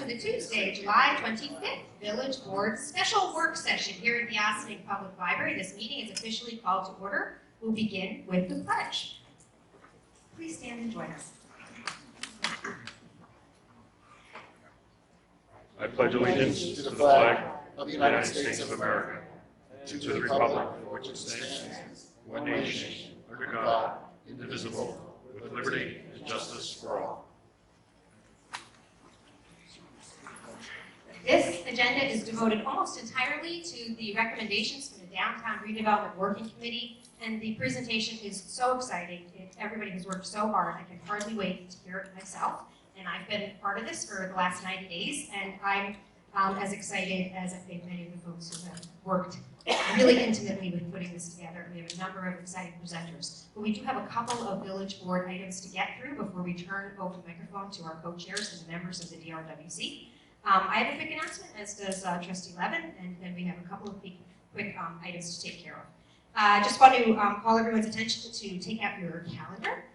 to the Tuesday, July 25th Village Board Special Work Session here at the Ossining Public Library. This meeting is officially called to order. We'll begin with the pledge. Please stand and join us. I pledge allegiance to the flag of the United States of America, and to the republic for which it stands, one nation, under God, indivisible, with liberty and justice for all. This agenda is devoted almost entirely to the recommendations from the Downtown Redevelopment Working Committee, and the presentation is so exciting. Everybody has worked so hard. I can hardly wait to hear it myself, and I've been part of this for the last 90 days, and I'm as excited as I think many of the folks who have worked really intimately with putting this together. We have a number of exciting presenters, but we do have a couple of village board items to get through before we turn over the microphone to our co-chairs and the members of the Drwc. I have a quick announcement, as does Trustee Levin, and then we have a couple of quick items to take care of. Just want to call everyone's attention to take out your calendar.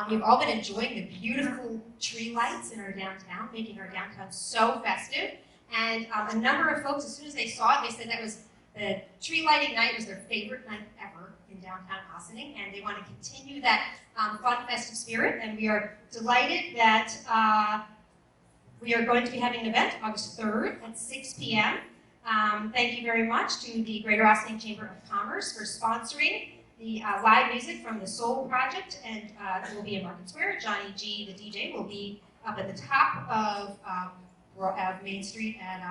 We've all been enjoying the beautiful tree lights in our downtown, making our downtown so festive. And a number of folks, as soon as they saw it, they said that was the tree lighting night was their favorite night ever in downtown Ossining, and they want to continue that fun, festive spirit. And we are delighted that we are going to be having an event August 3rd at 6 p.m. Thank you very much to the Greater Ossining Chamber of Commerce for sponsoring the live music from the Soul Project, and it will be in Market Square. Johnny G, the DJ, will be up at the top of Main Street at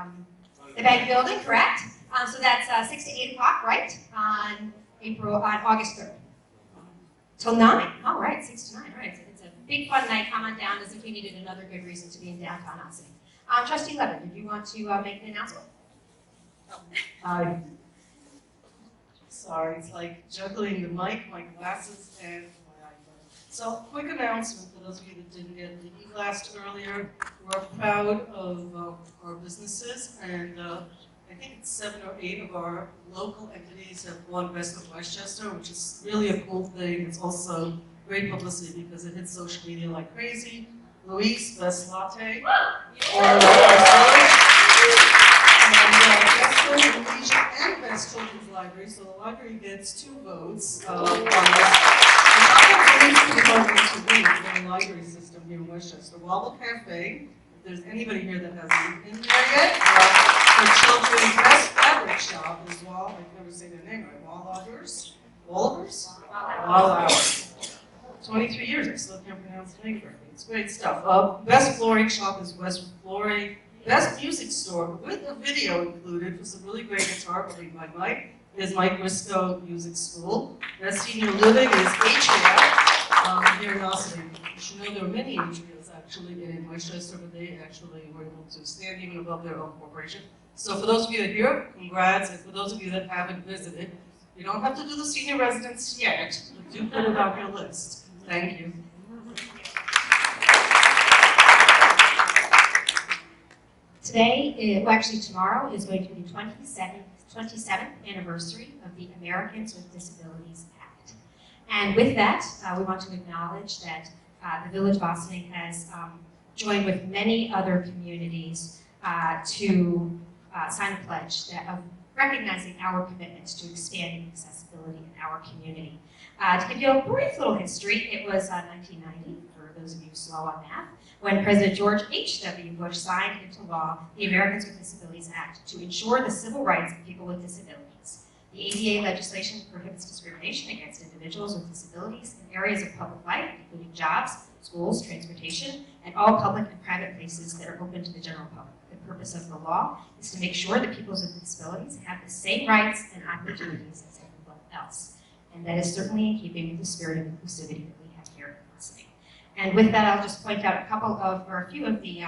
the Bank Building, correct? So that's 6 to 8 o'clock, right? On August 3rd. Till 9. All right, 6 to 9. All right. It's a big fun night. Come on down as if we needed another good reason to be in downtown Ossining. Trustee Levin, did you want to make an announcement? Hi. Sorry, it's like juggling the mic, my glasses, and my iPhone. So, quick announcement for those of you that didn't get the e-blast earlier. We're proud of our businesses, and I think it's 7 or 8 of our local entities have won Best of Westchester, which is really a cool thing. It's also great publicity because it hits social media like crazy. Luis, Best Latte, Best Children's Leisure and Best Children's Library, so the library gets 2 votes on this. And I'm the library system here in Westchester. Wobble Cafe, if there's anybody here that hasn't been there yet, the children's best fabric shop as well. I can never say their name right. Wallhours? 23 years, I still can't pronounce the name correctly. It's great stuff. Best flooring shop is Westwood Flooring. Best music store with a video included for some really great guitar playing by Mike is Mike Briscoe Music School. Best senior living is Atria here in Ossining. You should know there are many Atrias actually in Westchester, but they actually were able to stand even above their own corporation. So for those of you that are here, congrats, and for those of you that haven't visited, you don't have to do the senior residence yet, but do put it on your list. Thank you. Today, well actually tomorrow, is going to be the 27th anniversary of the Americans with Disabilities Act. And with that, we want to acknowledge that the Village of Ossining has joined with many other communities to sign a pledge of recognizing our commitments to expanding accessibility in our community. To give you a brief little history, it was 1990, for those of you slow on math, when President George H.W. Bush signed into law the Americans with Disabilities Act to ensure the civil rights of people with disabilities. The ADA legislation prohibits discrimination against individuals with disabilities in areas of public life, including jobs, schools, transportation, and all public and private places that are open to the general public. The purpose of the law is to make sure that people with disabilities have the same rights and opportunities as everyone else. And that is certainly in keeping with the spirit of inclusivity that we have here in Ossining. And with that, I'll just point out a few of the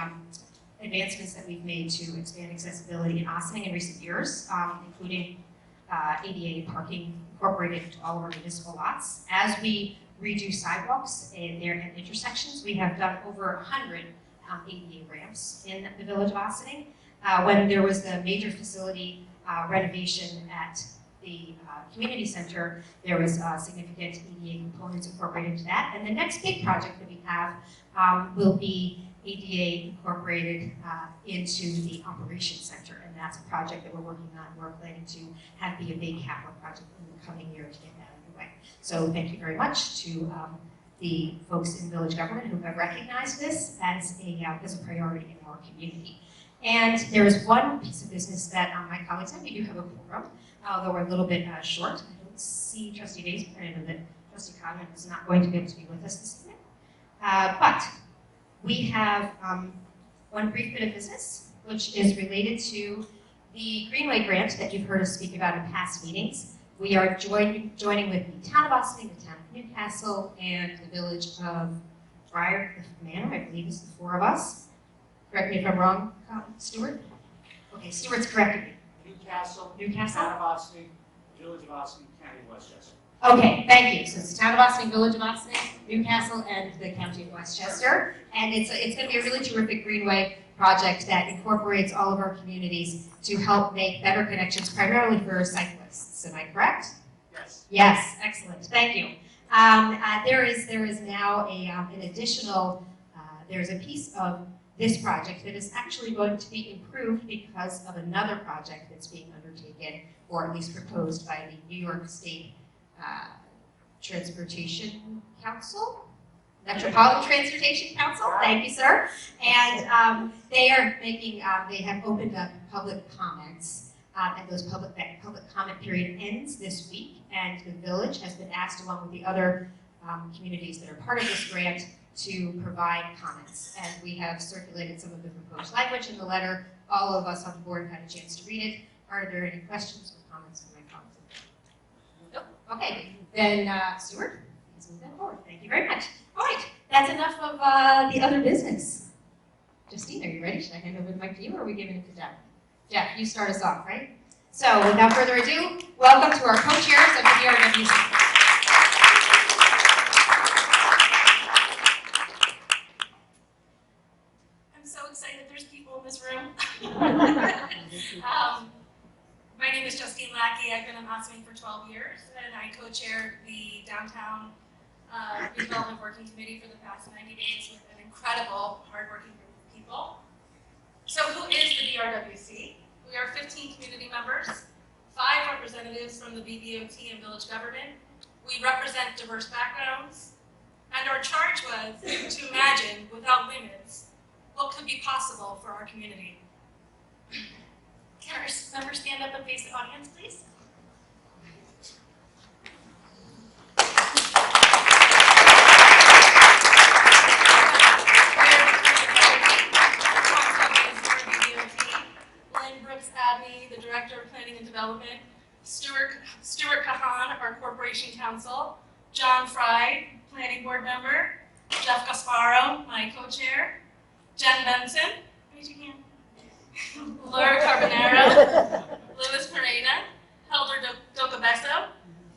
advancements that we've made to expand accessibility in Ossining in recent years, including ADA parking incorporated into all of our municipal lots. As we redo sidewalks and their intersections, we have done over 100 ADA ramps in the Village of Ossining. When there was the major facility renovation at the community center, there was significant ADA components incorporated into that. And the next big project that we have will be ADA incorporated into the operations center, and that's a project that we're working on. We're planning to have be a big capital project in the coming year to get that underway. So thank you very much to the folks in village government who have recognized this as a priority in our community. And there is one piece of business that my colleagues and we do have a quorum, although we're a little bit short. I don't see Trustee Bates, but I know that Trustee Conrad is not going to be able to be with us this evening. But we have one brief bit of business, which is related to the Greenway grant that you've heard us speak about in past meetings. We are joining with the town of Austin, the town of Newcastle, and the village of Briarcliff Manor. I believe is the four of us. Correct me if I'm wrong, Stuart? Okay, Stuart's correcting me. Newcastle, Newcastle? Town of Austin, Village of Austin, County of Westchester. Okay, thank you. So it's the town of Austin, village of Austin, Newcastle, and the county of Westchester. And it's going to be a really terrific greenway project that incorporates all of our communities to help make better connections, primarily for cyclists. Am I correct? Yes. Yes, excellent. Thank you. There is now an additional, there's a piece of this project that is actually going to be improved because of another project that's being undertaken, or at least proposed by the New York State Transportation Council, Metropolitan Transportation Council. Thank you, sir. And they are making, they have opened up public comments, and that public comment period ends this week. And the village has been asked, along with the other communities that are part of this grant, to provide comments. And we have circulated some of the proposed language in the letter. All of us on the board had a chance to read it. Are there any questions or comments from my colleagues? Nope. Okay, then Stuart, please move that forward. Thank you very much. All right, that's enough of the other business. Justine, are you ready? Should I hand over the mic to you, or are we giving it to Jeff? Jeff, you start us off, right? So without further ado, welcome to our co-chairs of the DRWC. My name is Justine Lackey. I've been in Ossining for 12 years, and I co-chaired the Downtown Redevelopment Working Committee for the past 90 days with an incredible, hardworking group of people. So who is the DRWC? We are 15 community members, 5 representatives from the BBOT and village government. We represent diverse backgrounds, and our charge was to imagine, without limits, what could be possible for our community. Can our members stand up and face the audience, please? Lynn Brooks-Abney, the Director of Planning and Development, Stuart Kahan, our Corporation Counsel, John Fry, Planning Board Member, Jeff Gasparo, my co-chair, Jen Benson, raise your hand. Laura Carbonaro, Louis Pereda, Helder Docabesso,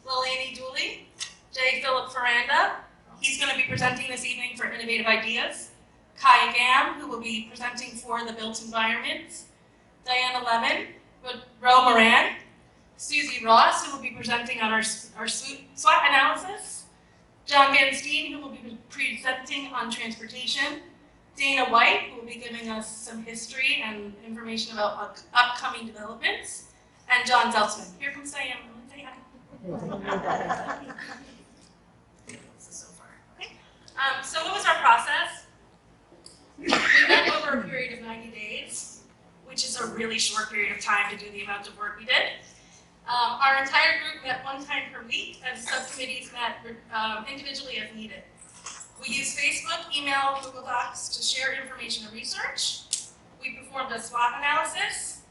Lilani Dooley, J. Philip Ferranda. He's going to be presenting this evening for Innovative Ideas. Kaya Gam, who will be presenting for the Built Environment. Diana Lemon, Ro Moran, Susie Ross, who will be presenting on our SWOT analysis. John Van Steen, who will be presenting on transportation. Dana White, who will be giving us some history and information about upcoming developments, and John Zeltzman. Here comes Diane. Say hi. So far. Okay. So what was our process? We met over a period of 90 days, which is a really short period of time to do the amount of work we did. Our entire group met one time per week, and subcommittees met individually as needed. We used Facebook, email, Google Docs to share information and research. We performed a SWOT analysis.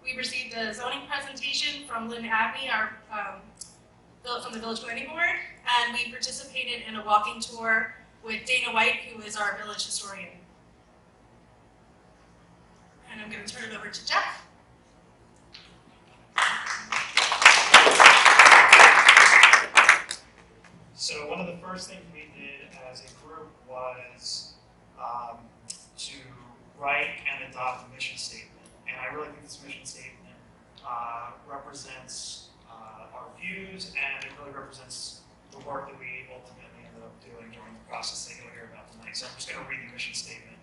We received a zoning presentation from Lynn Abney, from the Village Planning Board, and we participated in a walking tour with Dana White, who is our village historian. And I'm going to turn it over to Jeff. So one of the first things we did as a group was to write and adopt a mission statement. And I really think this mission statement represents our views, and it really represents the work that we ultimately ended up doing during the process that you'll hear about tonight. So I'm just going to read the mission statement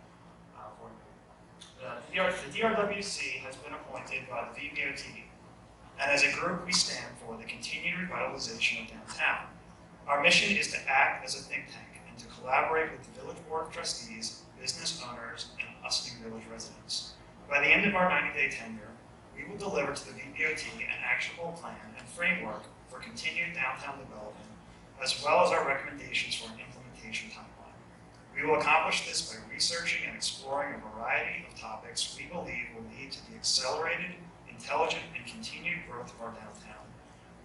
the DRWC has been appointed by the VBOT, and as a group we stand for the continued revitalization of downtown. Our mission is to act as a think tank and to collaborate with the Village Board of Trustees, business owners, and Ossining Village residents. By the end of our 90-day tenure, we will deliver to the VBOT an actionable plan and framework for continued downtown development, as well as our recommendations for an implementation timeline. We will accomplish this by researching and exploring a variety of topics we believe will lead to the accelerated, intelligent, and continued growth of our downtown.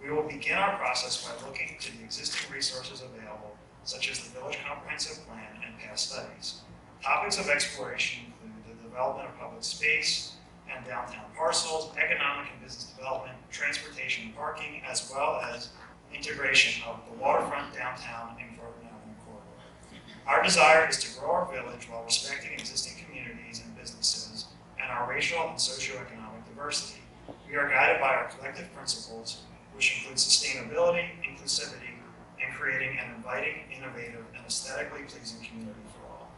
We will begin our process by looking to the existing resources available, such as the Village Comprehensive Plan and past studies. Topics of exploration include the development of public space and downtown parcels, economic and business development, transportation and parking, as well as integration of the waterfront, downtown, and Croton Avenue corridor. Our desire is to grow our village while respecting existing communities and businesses and our racial and socioeconomic diversity. We are guided by our collective principles, which include sustainability, inclusivity, and creating an inviting, innovative, and aesthetically pleasing community for all.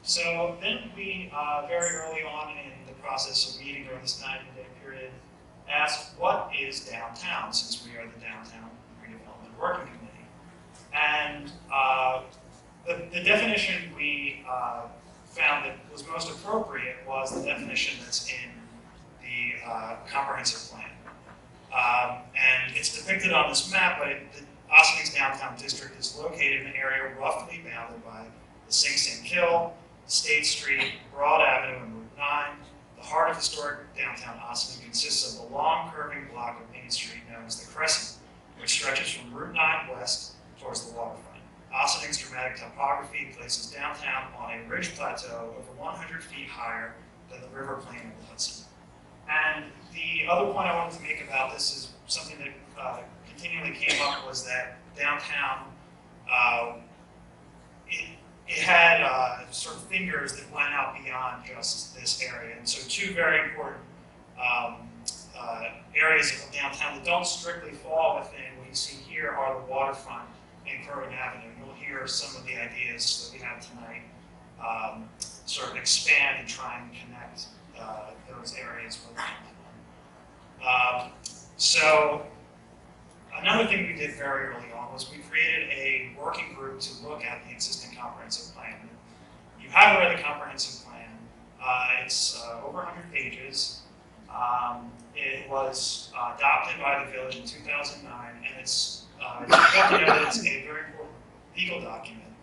So then we, very early on in the process of meeting during this 90-day period, asked, what is downtown, since we are the Downtown Redevelopment Working Committee? And the definition we found that was most appropriate was the definition that's in the comprehensive plan. And it's depicted on this map, but the Ossening's downtown district is located in an area roughly bounded by the Sing Sing Kill, State Street, Broad Avenue, and Route 9. The heart of historic downtown Ossining consists of a long curving block of Main Street known as the Crescent, which stretches from Route 9 west towards the waterfront. Ossening's dramatic topography places downtown on a ridge plateau over 100 feet higher than the river plain of the Hudson. And the other point I wanted to make about this is something that continually came up was that downtown, it had sort of fingers that went out beyond just this area. And so two very important areas of downtown that don't strictly fall within what you see here are the waterfront and Croton Avenue. You'll hear some of the ideas that we have tonight sort of expand and try and connect those areas with downtown. So another thing we did very early on was we created a working group to look at the existing comprehensive plan. You have read the comprehensive plan. It's over 100 pages. It was adopted by the village in 2009, and it's important to know that it's a very important legal document.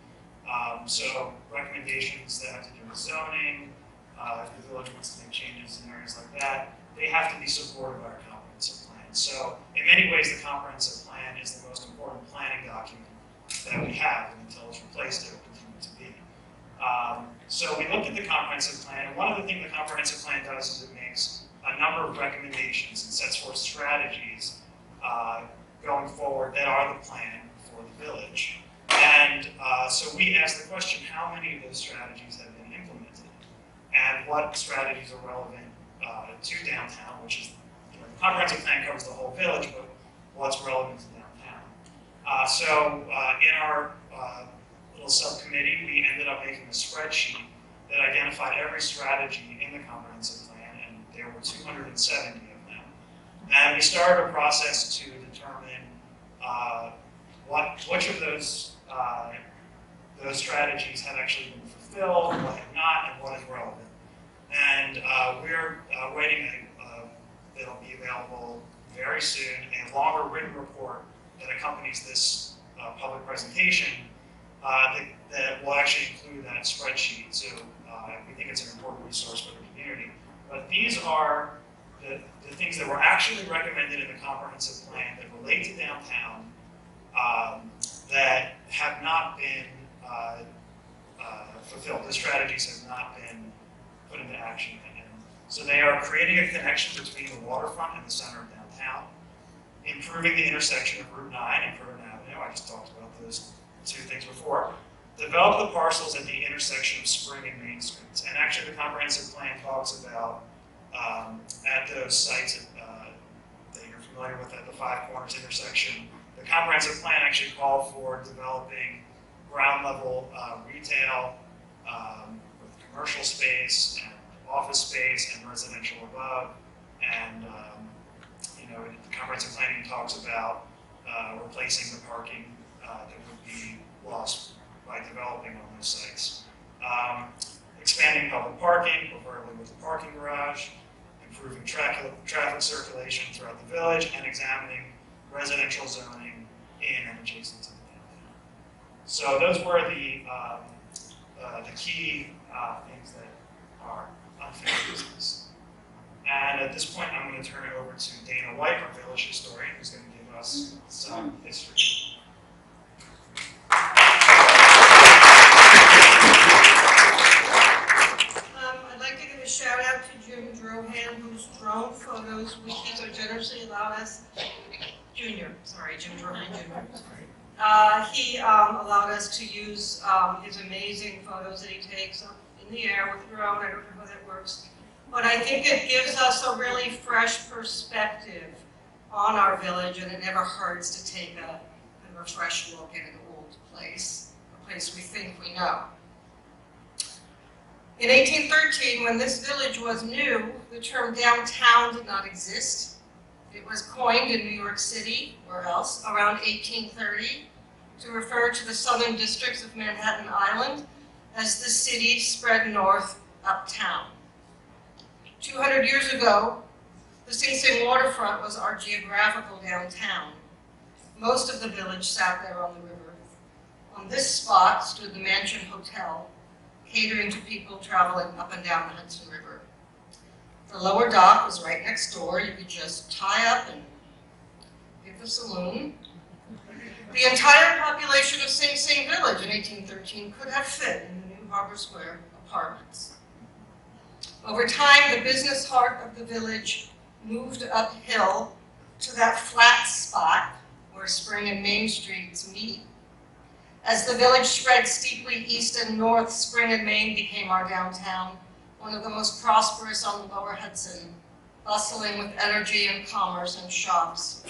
So recommendations that have to do with zoning, if the village wants to make changes in areas like that, they have to be supported by our comprehensive plan. So in many ways, the comprehensive plan is the most important planning document that we have, and until it's replaced, it will continue to be. So we looked at the comprehensive plan, and one of the things the comprehensive plan does is it makes a number of recommendations and sets forth strategies going forward that are the plan for the village. And so we asked the question, how many of those strategies have been implemented? And what strategies are relevant to downtown, which is, the comprehensive plan covers the whole village, but what's relevant to downtown. So in our little subcommittee, we ended up making a spreadsheet that identified every strategy in the comprehensive plan, and there were 270 of them. And we started a process to determine which of those strategies had actually been fulfilled, what had not, and what is relevant. And we're writing that'll be available very soon, a longer written report that accompanies this public presentation that will actually include that spreadsheet. So we think it's an important resource for the community. But these are the things that were actually recommended in the comprehensive plan that relate to downtown that have not been fulfilled. The strategies have not been put into action. And so they are creating a connection between the waterfront and the center of downtown, improving the intersection of Route 9 and Croton Avenue. I just talked about those two things before. Develop the parcels at the intersection of Spring and Main Streets. And actually the comprehensive plan talks about at those sites that you're familiar with at the Five Corners intersection, The comprehensive plan actually called for developing ground level retail with commercial space and office space and residential above. And the comprehensive planning talks about replacing the parking that would be lost by developing on those sites. Expanding public parking, preferably with a parking garage, improving traffic circulation throughout the village, and examining residential zoning in and adjacent to the downtown. So those were the key things that are unfinished business. And at this point, I'm going to turn it over to Dana White, our village historian, who's going to give us some history. I'd like to give a shout out to Jim Drwc, whose drone photos he so generously allowed us. Jim Drwc Jr. He allowed us to use his amazing photos that he takes up in the air with drone. I don't know how that works. But I think it gives us a really fresh perspective on our village, and it never hurts to take a fresh look at an old place, a place we think we know. In 1813, when this village was new, the term downtown did not exist. It was coined in New York City, or else, around 1830, to refer to the southern districts of Manhattan Island as the city spread north uptown. 200 years ago, the Sing Sing waterfront was our geographical downtown. Most of the village sat there on the river. On this spot stood the Mansion Hotel, catering to people traveling up and down the Hudson River. The lower dock was right next door. You could just tie up and hit the saloon. The entire population of Sing Sing Village in 1813 could have fit in the new Harbor Square apartments. Over time, the business heart of the village moved uphill to that flat spot where Spring and Main Streets meet. As the village spread steeply east and north, Spring and Main became our downtown, one of the most prosperous on the lower Hudson, bustling with energy and commerce and shops.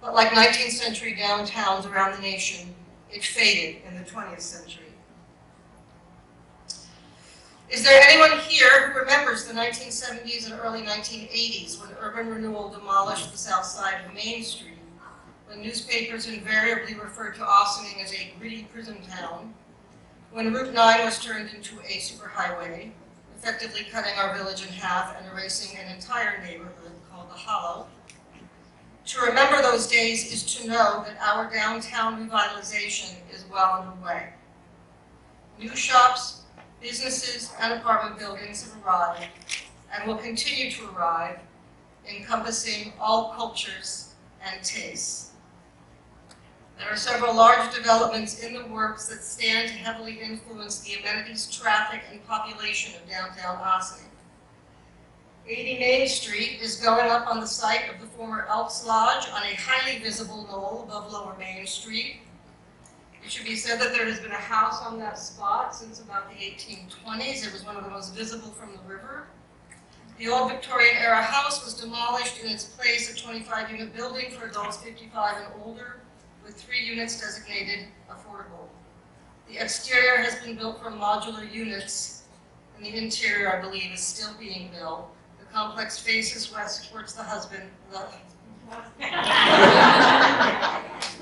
But like 19th century downtowns around the nation, it faded in the 20th century. Is there anyone here who remembers the 1970s and early 1980s when urban renewal demolished the south side of Main Street, when newspapers invariably referred to Ossining as a gritty prison town, when Route 9 was turned into a superhighway, effectively cutting our village in half and erasing an entire neighborhood called the Hollow? To remember those days is to know that our downtown revitalization is well underway. New shops, businesses, and apartment buildings have arrived and will continue to arrive, encompassing all cultures and tastes. There are several large developments in the works that stand to heavily influence the amenities, traffic, and population of downtown Ossining. 80 Main Street is going up on the site of the former Elks Lodge on a highly visible knoll above Lower Main Street. It should be said that there has been a house on that spot since about the 1820s. It was one of the most visible from the river. The old Victorian-era house was demolished. In its place, a 25-unit building for adults 55 and older, with 3 units designated affordable. The exterior has been built from modular units, and the interior, I believe, is still being built. The complex faces west towards the husband.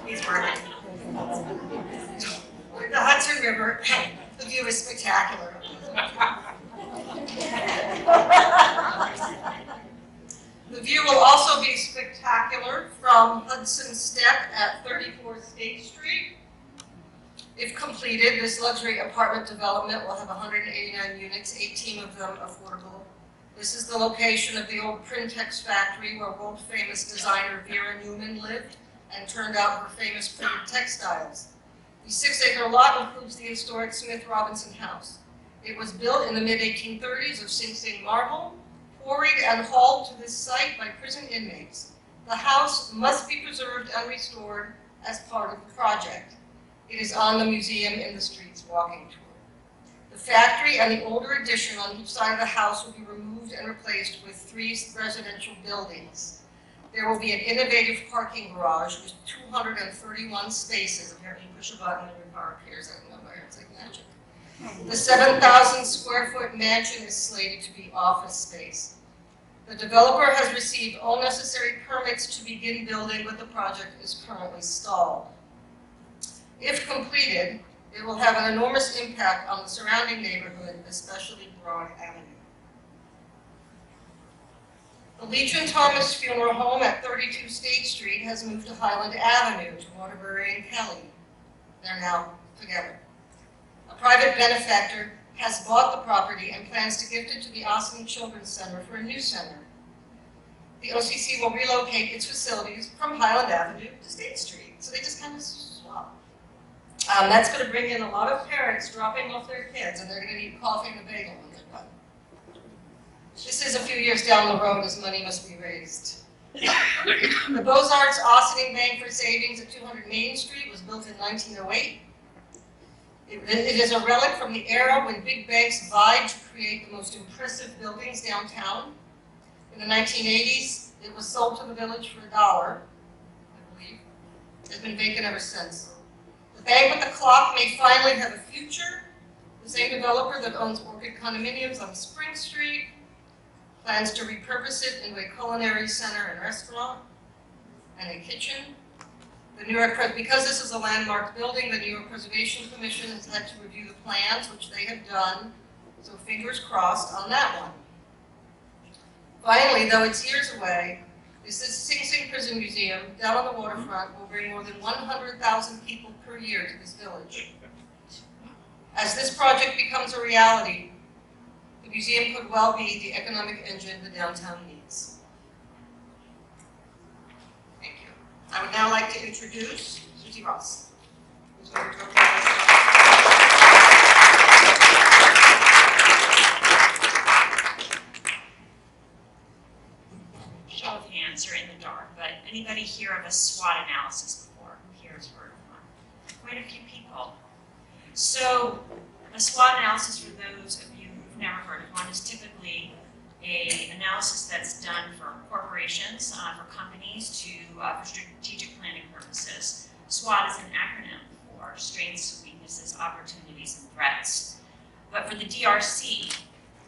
He's working. With the Hudson River, the view is spectacular. The view will also be spectacular from Hudson Step at 34 State Street. If completed, this luxury apartment development will have 189 units, 18 of them affordable. This is the location of the old Printex factory where world-famous designer Vera Newman lived and turned out her famous printed textiles. The 6-acre lot includes the historic Smith Robinson House. It was built in the mid-1830s of Sing Sing marble, quarried and hauled to this site by prison inmates. The house must be preserved and restored as part of the project. It is on the Museum in the Streets walking tour. The factory and the older addition on each side of the house will be removed and replaced with 3 residential buildings. There will be an innovative parking garage with 231 spaces. Apparently you push a button and your car appears out of nowhere. It's like magic. The 7,000 square foot mansion is slated to be office space. The developer has received all necessary permits to begin building, but the project is currently stalled. If completed, it will have an enormous impact on the surrounding neighborhood, especially Broad Avenue. The Legion Thomas Funeral Home at 32 State Street has moved to Highland Avenue to Waterbury and Kelly. They're now together. A private benefactor has bought the property and plans to gift it to the Ossining Children's Center for a new center. The OCC will relocate its facilities from Highland Avenue to State Street, so they just kind of swap. That's going to bring in a lot of parents dropping off their kids, and they're going to eat coffee and a bagel when they're done. This is a few years down the road as money must be raised. The Beaux-Arts Ossining Bank for Savings at 200 Main Street was built in 1908. It is a relic from the era when big banks vied to create the most impressive buildings downtown. In the 1980s, it was sold to the village for $1, I believe. It's been vacant ever since. The bank with the clock may finally have a future. The same developer that owns Orchid Condominiums on Spring Street plans to repurpose it into a culinary center and restaurant and a kitchen. Because this is a landmark building, the New York Preservation Commission has had to review the plans, which they have done, so fingers crossed on that one. Finally, though it's years away, the Sing Sing Prison Museum down on the waterfront will bring more than 100,000 people per year to this village. As this project becomes a reality, the museum could well be the economic engine the downtown needs. Thank you. I would now like to introduce Susie Ross, who's going to talk about this. Show of hands, you're in the dark, but anybody hear of a SWOT analysis before? Who here has heard of one? Quite a few people. So a SWOT analysis, for those of you who've never heard of one, is typically an analysis that's done for corporations, for companies, for strategic planning purposes. SWOT is an acronym for strengths, weaknesses, opportunities, and threats. But for the DRC,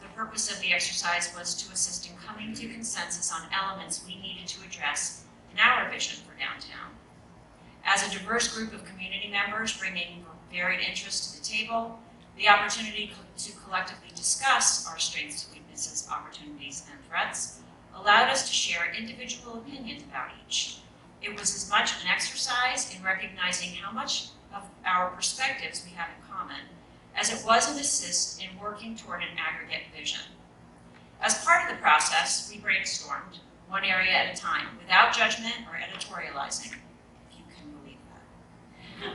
the purpose of the exercise was to assist in coming to consensus on elements we needed to address in our vision for downtown. As a diverse group of community members bringing varied interests to the table, the opportunity to collectively discuss our strengths, weaknesses, opportunities, and threats allowed us to share individual opinions about each. It was as much an exercise in recognizing how much of our perspectives we have in common as it was an assist in working toward an aggregate vision. As part of the process, we brainstormed, one area at a time, without judgment or editorializing, if you can believe that.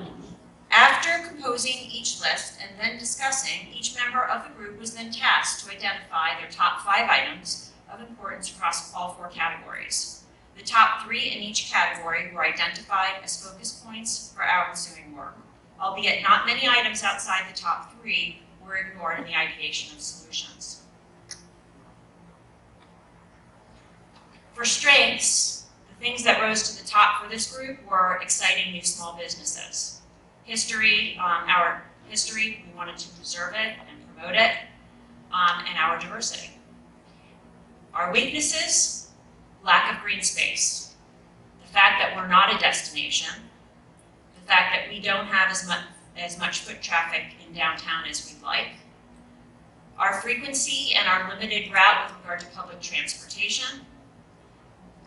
After composing each list and then discussing, each member of the group was then tasked to identify their top 5 items of importance across all 4 categories. The top 3 in each category were identified as focus points for our ensuing work, albeit not many items outside the top 3 were ignored in the ideation of solutions. For strengths, the things that rose to the top for this group were exciting new small businesses. History, our history, we wanted to preserve it and promote it, and our diversity. Our weaknesses, lack of green space. The fact that we're not a destination, the fact that we don't have as much foot traffic in downtown as we'd like, our frequency and our limited route with regard to public transportation,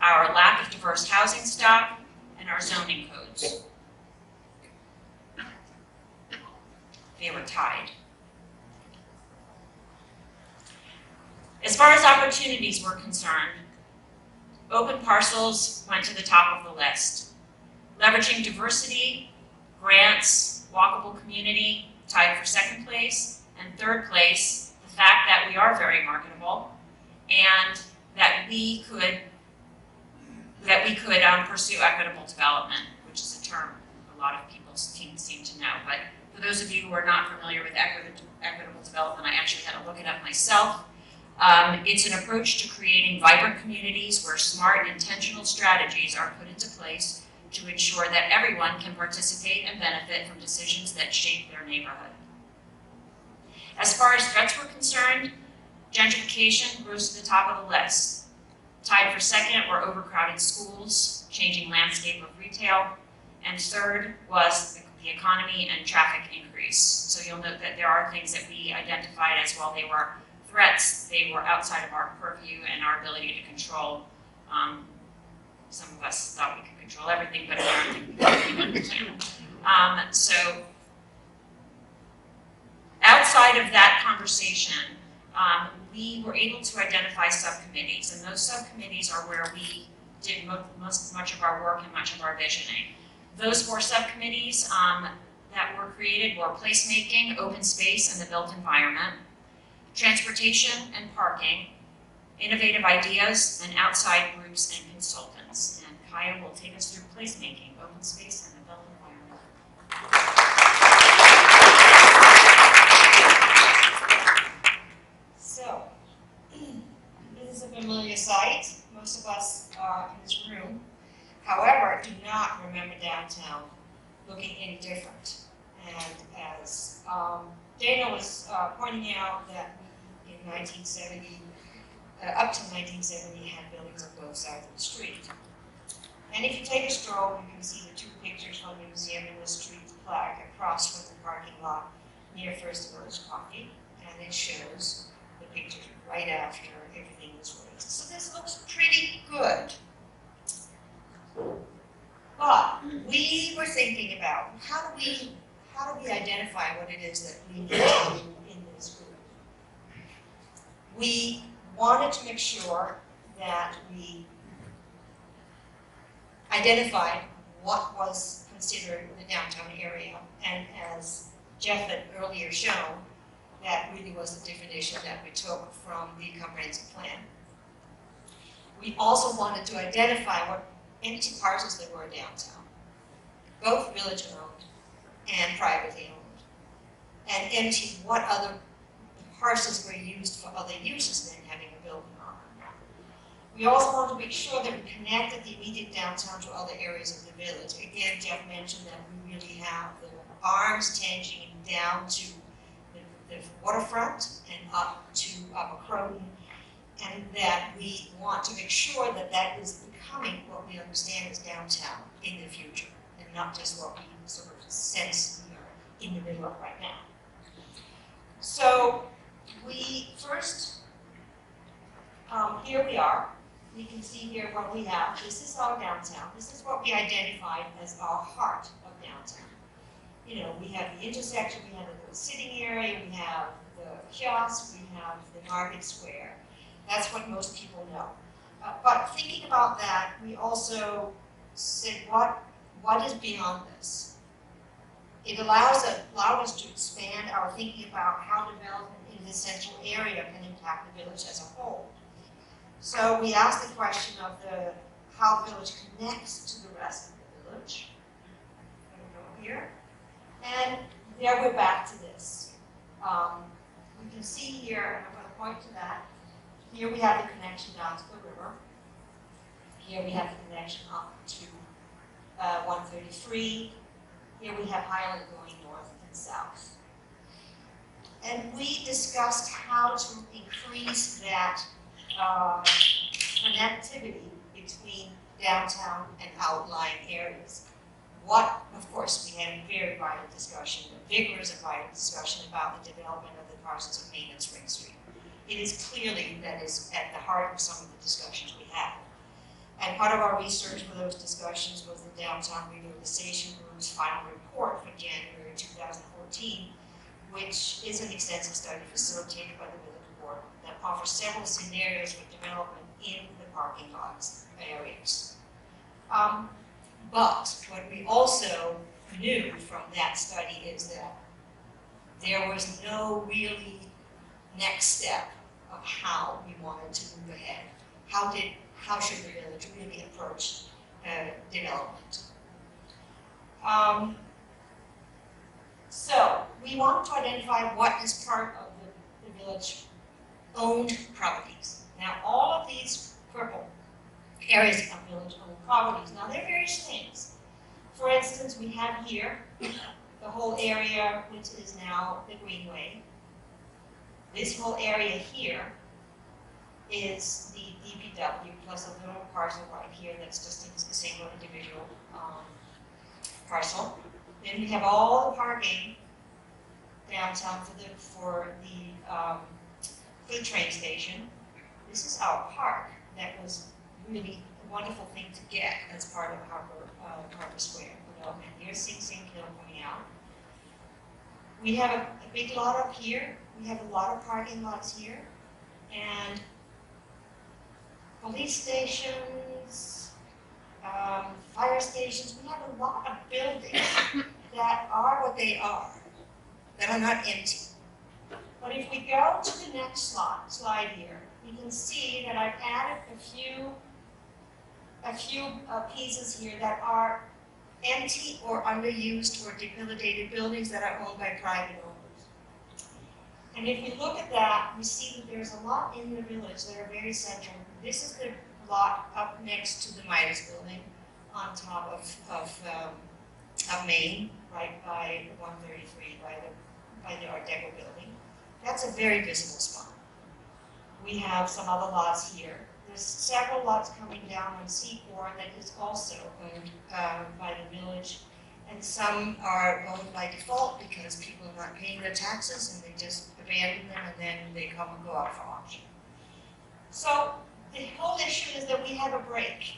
our lack of diverse housing stock, and our zoning codes. They were tied. As far as opportunities were concerned, open parcels went to the top of the list. Leveraging diversity, grants, walkable community tied for 2nd place, and 3rd place, the fact that we are very marketable and that we could pursue equitable development, which is a term a lot of people seem to know. But for those of you who are not familiar with equitable development, I actually had to look it up myself. It's an approach to creating vibrant communities where smart, intentional strategies are put into place to ensure that everyone can participate and benefit from decisions that shape their neighborhood. As far as threats were concerned, gentrification rose to the top of the list. Tied for second were overcrowded schools, changing landscape of retail, and third was the economy and traffic increase. So you'll note that there are things that we identified as, while they were threats, they were outside of our purview and our ability to control. Some of us thought we could control everything, but apparently we couldn't. So outside of that conversation, we were able to identify subcommittees, and those subcommittees are where we did much of our work and much of our visioning. Those 4 subcommittees that were created were placemaking, open space, and the built environment, transportation and parking, innovative ideas, and outside groups and consultants. And Kaya will take us through placemaking, open space, and the built environment. So, this is a familiar sight. Most of us in this room, however, do not remember downtown looking any different. And as Dana was pointing out, that in 1970, up to 1970, had buildings on both sides of the street. And if you take a stroll, you can see the 2 pictures from the museum in the street plaque across from the parking lot near First Village Coffee, and it shows the pictures right after everything was raised. So this looks pretty good. But we were thinking about how do we identify what it is that we need to do in this group. We wanted to make sure that we identified what was considered the downtown area, and as Jeff had earlier shown, that really was the definition that we took from the comprehensive plan. We also wanted to identify what empty parcels there were downtown, both village owned and privately owned, and empty what other parcels were used for other uses than having a building on them. We also wanted to make sure that we connected the immediate downtown to other areas of the village. Again, Jeff mentioned that we really have the arms tangent down to the waterfront and up to Upper Croton, and that we want to make sure that that is becoming what we understand as downtown in the future, and not just what we sort of sense we are in the middle of right now. So we first, here we are. We can see here what we have. This is our downtown. This is what we identified as our heart of downtown. You know, we have the intersection, we have the sitting area, we have the kiosk, we have the market square. That's what most people know. But thinking about that, we also said, what is beyond this? It allowed us to expand our thinking about how development in this central area can impact the village as a whole. So we asked the question of how the village connects to the rest of the village. I'm going to go here. And there we're back to this. You can see here, and I'm going to point to that. Here we have the connection down to the river. Here we have the connection up to 133. Here we have Highland going north and south. And we discussed how to increase that connectivity between downtown and outlying areas. Of course, we had a very vital discussion, a vigorous and vital discussion about the development of the parcels of Main and Spring Street. It is clearly that is at the heart of some of the discussions we had. And part of our research for those discussions was the Downtown Revitalization Group's final report for January 2014, which is an extensive study facilitated by the Village Board that offers several scenarios for development in the parking lots areas. But what we also knew from that study is that there was no really next step of how we wanted to move ahead. How should the village really approach development? So we wanted to identify what is part of the village owned properties. Now, all of these purple areas of village-owned properties. Now, they're various things. For instance, we have here the whole area which is now the Greenway. This whole area here is the DPW plus a little parcel right here that's just a single individual parcel. Then we have all the parking downtown for the train station. This is our park that was really a wonderful thing to get as part of Harbor Square development. Here's Sing Sing Hill coming out. We have a big lot up here. We have a lot of parking lots here. And police stations, fire stations, we have a lot of buildings that are what they are, that are not empty. But if we go to the next slide here, you can see that I've added a few pieces here that are empty or underused or debilitated buildings that are owned by private owners. And if you look at that, we see that there's a lot in the village that are very central. This is the lot up next to the Midas building on top of Main, right by 133, by the Art Deco building. That's a very visible spot. We have some other lots here. There's several lots coming down on C4 that is also owned by the village, and some are owned by default because people are not paying their taxes and they just abandon them and then they come and go out for auction. So the whole issue is that we have a break.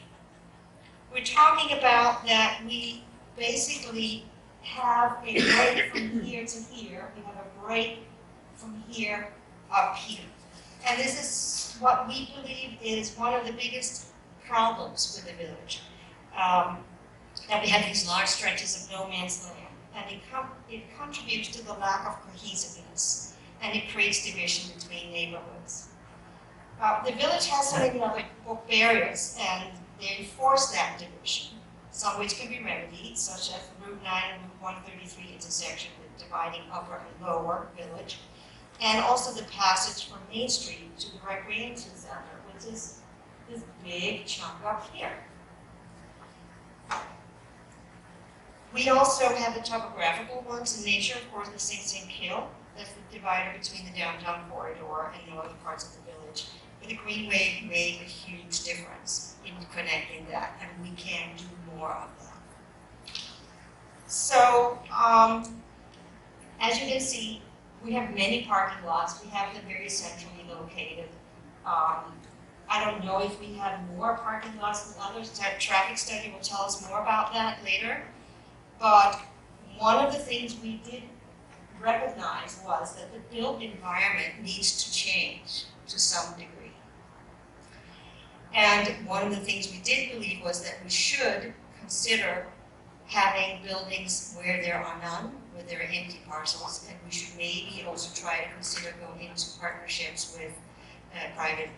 We're talking about that we basically have a break from here to here. We have a break from here up here. And this is what we believe is one of the biggest problems with the village. That we have these large stretches of no man's land. And it contributes to the lack of cohesiveness. And it creates division between neighborhoods. The village has so many other barriers, and they enforce that division, some which can be remedied, such as the Route 9 and Route 133 intersection with dividing upper and lower village, and also the passage from Main Street to the Recreation Center, which is this big chunk up here. We also have the topographical ones in nature, of course, the Sing Sing Hill, that's the divider between the downtown corridor and northern parts of the village. But the Greenway made a huge difference in connecting that, and we can do more of that. So, as you can see, we have many parking lots. We have them very centrally located. I don't know if we have more parking lots than others. That traffic study will tell us more about that later. But one of the things we did recognize was that the built environment needs to change to some degree. And one of the things we did believe was that we should consider having buildings where there are none, where there are empty parcels, and we should maybe also try to consider going into partnerships with private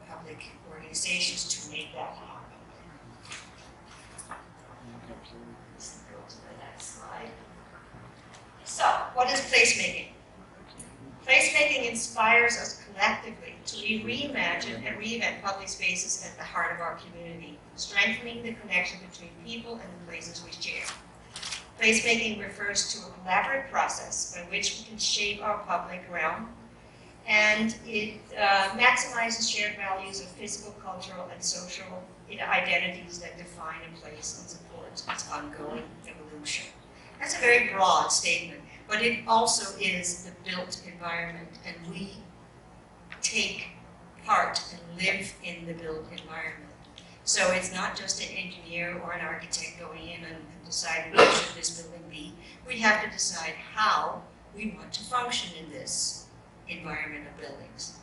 public organizations to make that happen. Let's go to the next slide. So, what is placemaking? Placemaking inspires us collectively to reimagine and reinvent public spaces at the heart of our community, strengthening the connection between people and the places we share. Placemaking refers to a collaborative process by which we can shape our public realm, and it maximizes shared values of physical, cultural, and social identities that define a place and support its ongoing evolution. That's a very broad statement, but it also is the built environment, and we take part and live in the built environment. So it's not just an engineer or an architect going in and deciding what should this building be. We have to decide how we want to function in this environment of buildings.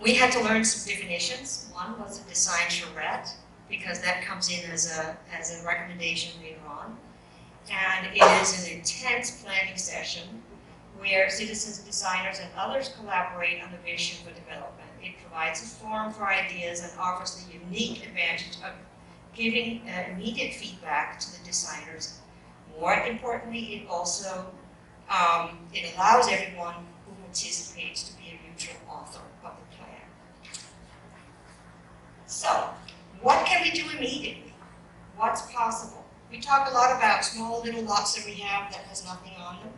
We had to learn some definitions. One was a design charrette, because that comes in as a recommendation later on. And it is an intense planning session where citizens, designers, and others collaborate on the vision for development. It provides a forum for ideas and offers the unique advantage of giving immediate feedback to the designers. More importantly, it also it allows everyone who will anticipates to be a mutual author of the plan. So, what can we do immediately? What's possible? We talk a lot about small little lots that we have that has nothing on them.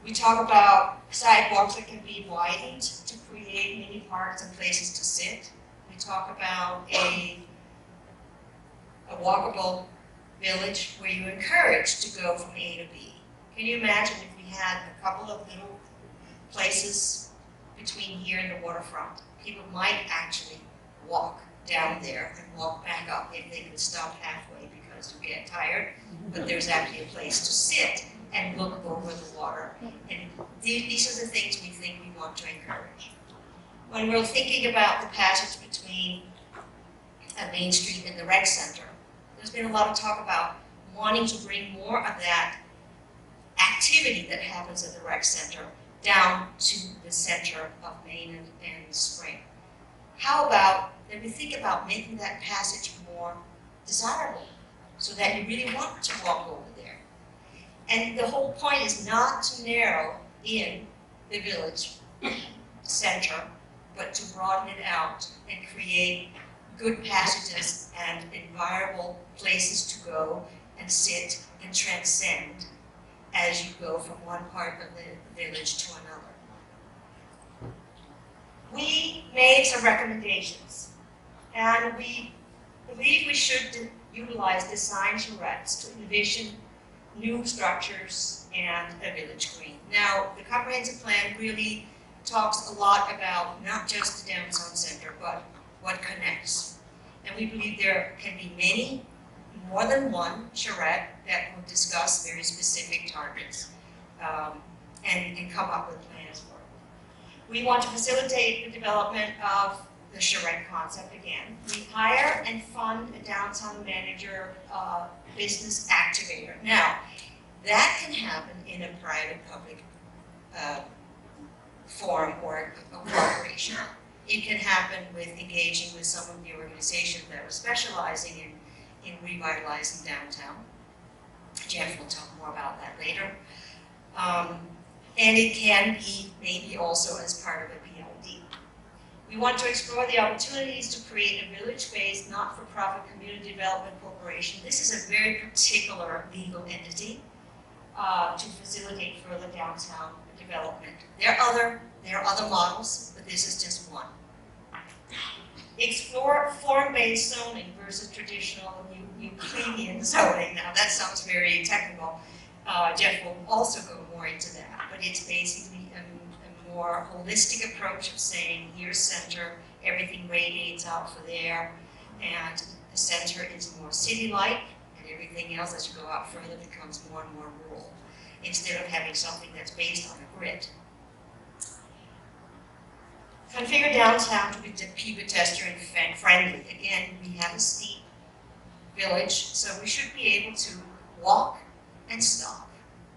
We talk about sidewalks that can be widened to create mini parks and places to sit. We talk about a walkable village where you encourage to go from A to B. Can you imagine if we had a couple of little places between here and the waterfront? People might actually walk down there and walk back up if they could stop halfway because you get tired, but there's actually a place to sit and look over the water. And these are the things we think we want to encourage. When we're thinking about the passage between Main Street and the rec center, there's been a lot of talk about wanting to bring more of that activity that happens at the rec center down to the center of Main and Spring. How about that we think about making that passage more desirable so that you really want to walk over there? And the whole point is not to narrow in the village center, but to broaden it out and create good passages and environable places to go and sit and transcend as you go from one part of the village to another. We made some recommendations, and we believe we should utilize design charrettes to envision new structures and a village green. Now, the comprehensive plan really talks a lot about not just the downtown center, but what connects. And we believe there can be many, more than one charrette that will discuss very specific targets and come up with plans for it. We want to facilitate the development of the charrette concept again. We hire and fund a downtown manager business activator. Now, that can happen in a private-public forum or a cooperation. It can happen with engaging with some of the organizations that are specializing in revitalizing downtown. Jeff will talk more about that later. And it can be maybe also as part of a PLD. We want to explore the opportunities to create a village-based, not-for-profit community development corporation. This is a very particular legal entity to facilitate further downtown development. There are other models, but this is just one. Explore form-based zoning versus traditional Euclidean zoning. Now that sounds very technical. Jeff will also go more into that, but it's basically a more holistic approach of saying here's center, everything radiates out for there, and the center is more city-like, and everything else as you go out further becomes more and more rural, instead of having something that's based on a grid. Configure downtown to be pedestrian friendly. Again, we have a steep village, so we should be able to walk and stop,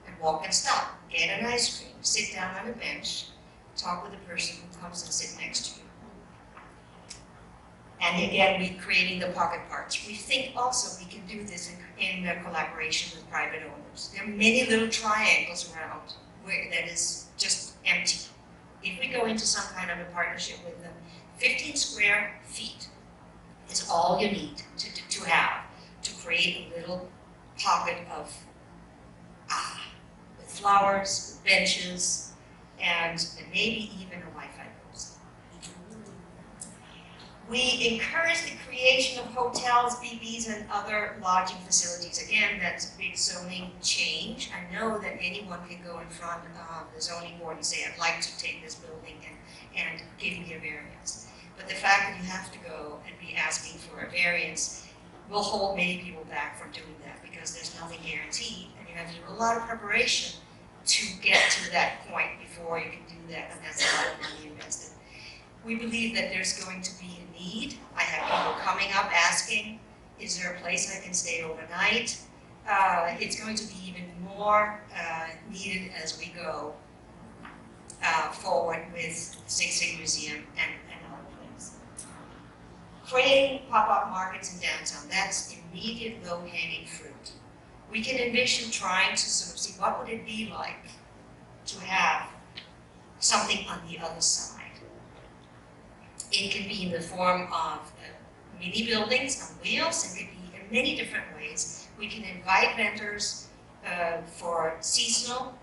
and walk and stop. Get an ice cream, sit down on a bench, talk with the person who comes and sit next to you. And again, we're creating the pocket parks. We think also we can do this in collaboration with private owners. There are many little triangles around where that is just empty. If we go into some kind of a partnership with them, 15 square feet is all you need to have to create a little pocket of with flowers, with benches, and maybe even a Wi-Fi post. We encourage the creation of hotels, BBs, and other lodging facilities. Again, that's a big zoning change. I know that anyone can go in front of the zoning board and say, I'd like to take this building and give me a variance. But the fact that you have to go and be asking for a variance will hold many people back from doing that because there's nothing guaranteed, and you have to do a lot of preparation to get to that point before you can do that, and that's a lot of money invested. We believe that there's going to be a need. I have people coming up asking, is there a place I can stay overnight? It's going to be even more needed as we go forward with Sig Sig Museum and other things. Creating pop-up markets in downtown, that's immediate low-hanging fruit. We can envision trying to sort of see what would it be like to have something on the other side. It can be in the form of mini buildings on wheels. It can be in many different ways. We can invite vendors for seasonal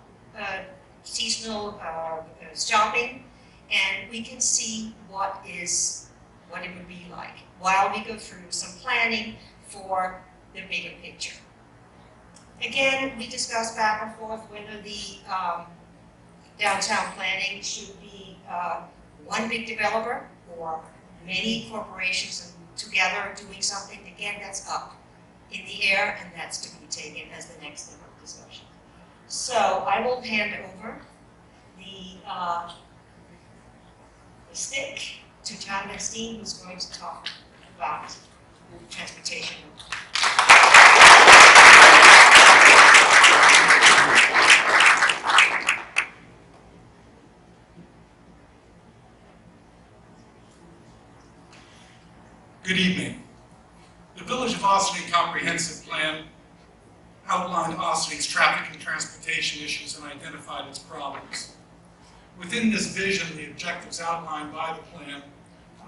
shopping, and we can see what it would be like while we go through some planning for the bigger picture. Again, we discussed back and forth whether the downtown planning should be one big developer or many corporations together doing something. Again, that's up in the air, and that's to be taken as the next level of discussion. So I will hand over the stick to John Mestine, who's going to talk about transportation. Good evening. The Village of Ossining Comprehensive Plan outlined Ossining's traffic and transportation issues and identified its problems. Within this vision, the objectives outlined by the plan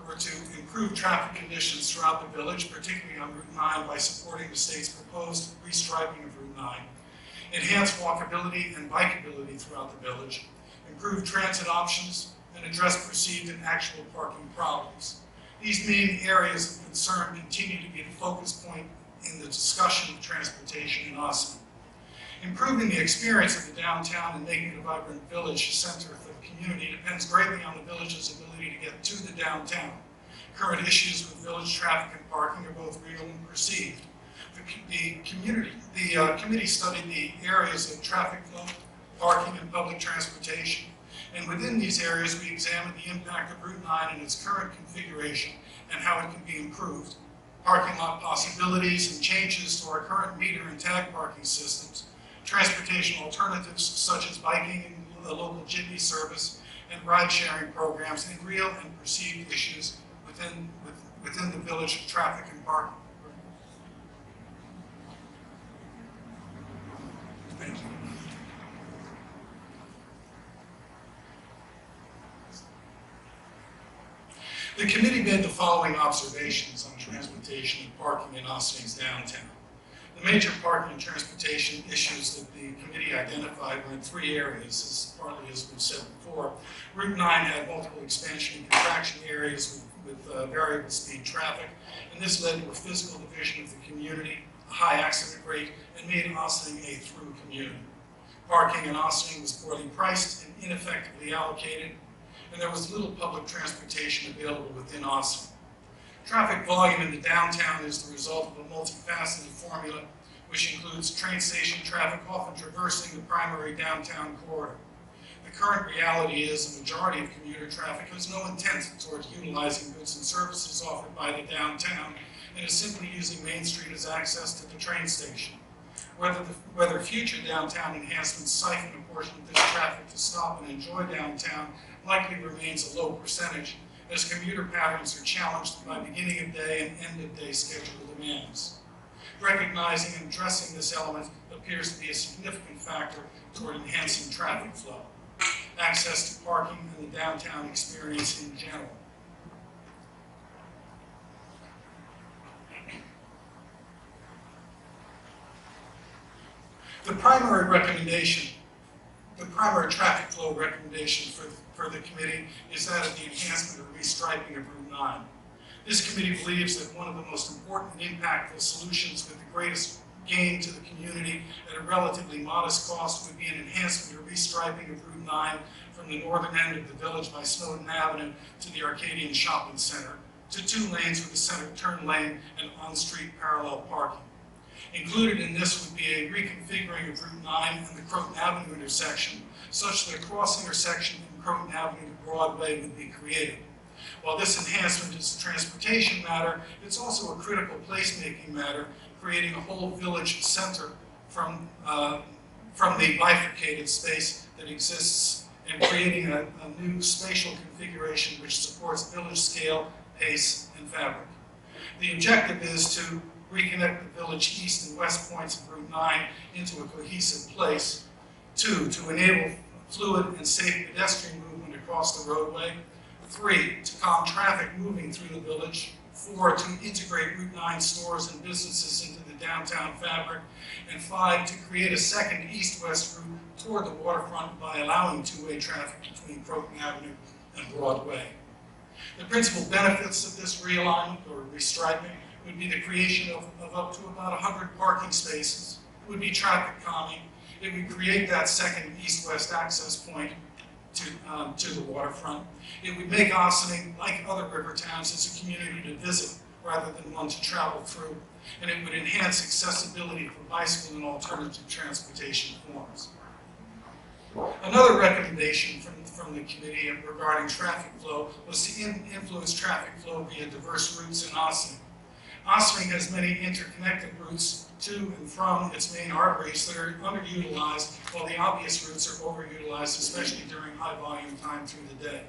were to improve traffic conditions throughout the village, particularly on Route 9 by supporting the state's proposed restriping of Route 9, enhance walkability and bikeability throughout the village, improve transit options, and address perceived and actual parking problems. These main areas of concern continue to be the focus point in the discussion of transportation in Ossining. Improving the experience of the downtown and making it a vibrant village center for the community depends greatly on the village's ability to get to the downtown. Current issues with village traffic and parking are both real and perceived. The committee studied the areas of traffic flow, parking, and public transportation. And within these areas, we examined the impact of Route 9 in its current configuration and how it can be improved, parking lot possibilities and changes to our current meter and tag parking systems, transportation alternatives such as biking and the local jitney service, and ride-sharing programs, and real and perceived issues within the village of traffic and parking. Thank you. The committee made the following observations on transportation and parking in Ossining's downtown. The major parking and transportation issues that the committee identified were in three areas, as partly as we've said before. Route 9 had multiple expansion and contraction areas with variable speed traffic, and this led to a physical division of the community, a high accident rate, and made Ossining a through community. Parking in Ossining was poorly priced and ineffectively allocated, and there was little public transportation available within Ossining. Traffic volume in the downtown is the result of a multifaceted formula, which includes train station traffic often traversing the primary downtown corridor. The current reality is a majority of commuter traffic has no intent towards utilizing goods and services offered by the downtown and is simply using Main Street as access to the train station. Whether future downtown enhancements siphon a portion of this traffic to stop and enjoy downtown likely remains a low percentage, as commuter patterns are challenged by beginning of day and end of day schedule demands. Recognizing and addressing this element appears to be a significant factor toward enhancing traffic flow, access to parking, and the downtown experience in general. The primary traffic flow recommendation for the committee is that of the enhancement or restriping of Route 9. This committee believes that one of the most important and impactful solutions with the greatest gain to the community at a relatively modest cost would be an enhancement or restriping of Route 9 from the northern end of the village by Snowden Avenue to the Arcadian Shopping Center, to 2 lanes with a center turn lane and on-street parallel parking. Included in this would be a reconfiguring of Route 9 and the Croton Avenue intersection, such that a cross intersection from Croton Avenue to Broadway would be created. While this enhancement is a transportation matter, it's also a critical placemaking matter, creating a whole village center from the bifurcated space that exists and creating a new spatial configuration which supports village scale, pace, and fabric. The objective is to reconnect the village east and west points of Route 9 into a cohesive place. 2, to enable fluid and safe pedestrian movement across the roadway. 3, to calm traffic moving through the village. 4, to integrate Route 9 stores and businesses into the downtown fabric. And 5, to create a second east-west route toward the waterfront by allowing two-way traffic between Croton Avenue and Broadway. The principal benefits of this realignment or restriping would be the creation of up to about 100 parking spaces. It would be traffic calming. It would create that second east-west access point to the waterfront. It would make Ossining, like other river towns, as a community to visit rather than one to travel through. And it would enhance accessibility for bicycle and alternative transportation forms. Another recommendation from the committee regarding traffic flow was to influence traffic flow via diverse routes in Ossining. Ossining has many interconnected routes to and from its main arteries that are underutilized, while the obvious routes are overutilized, especially during high volume time through the day.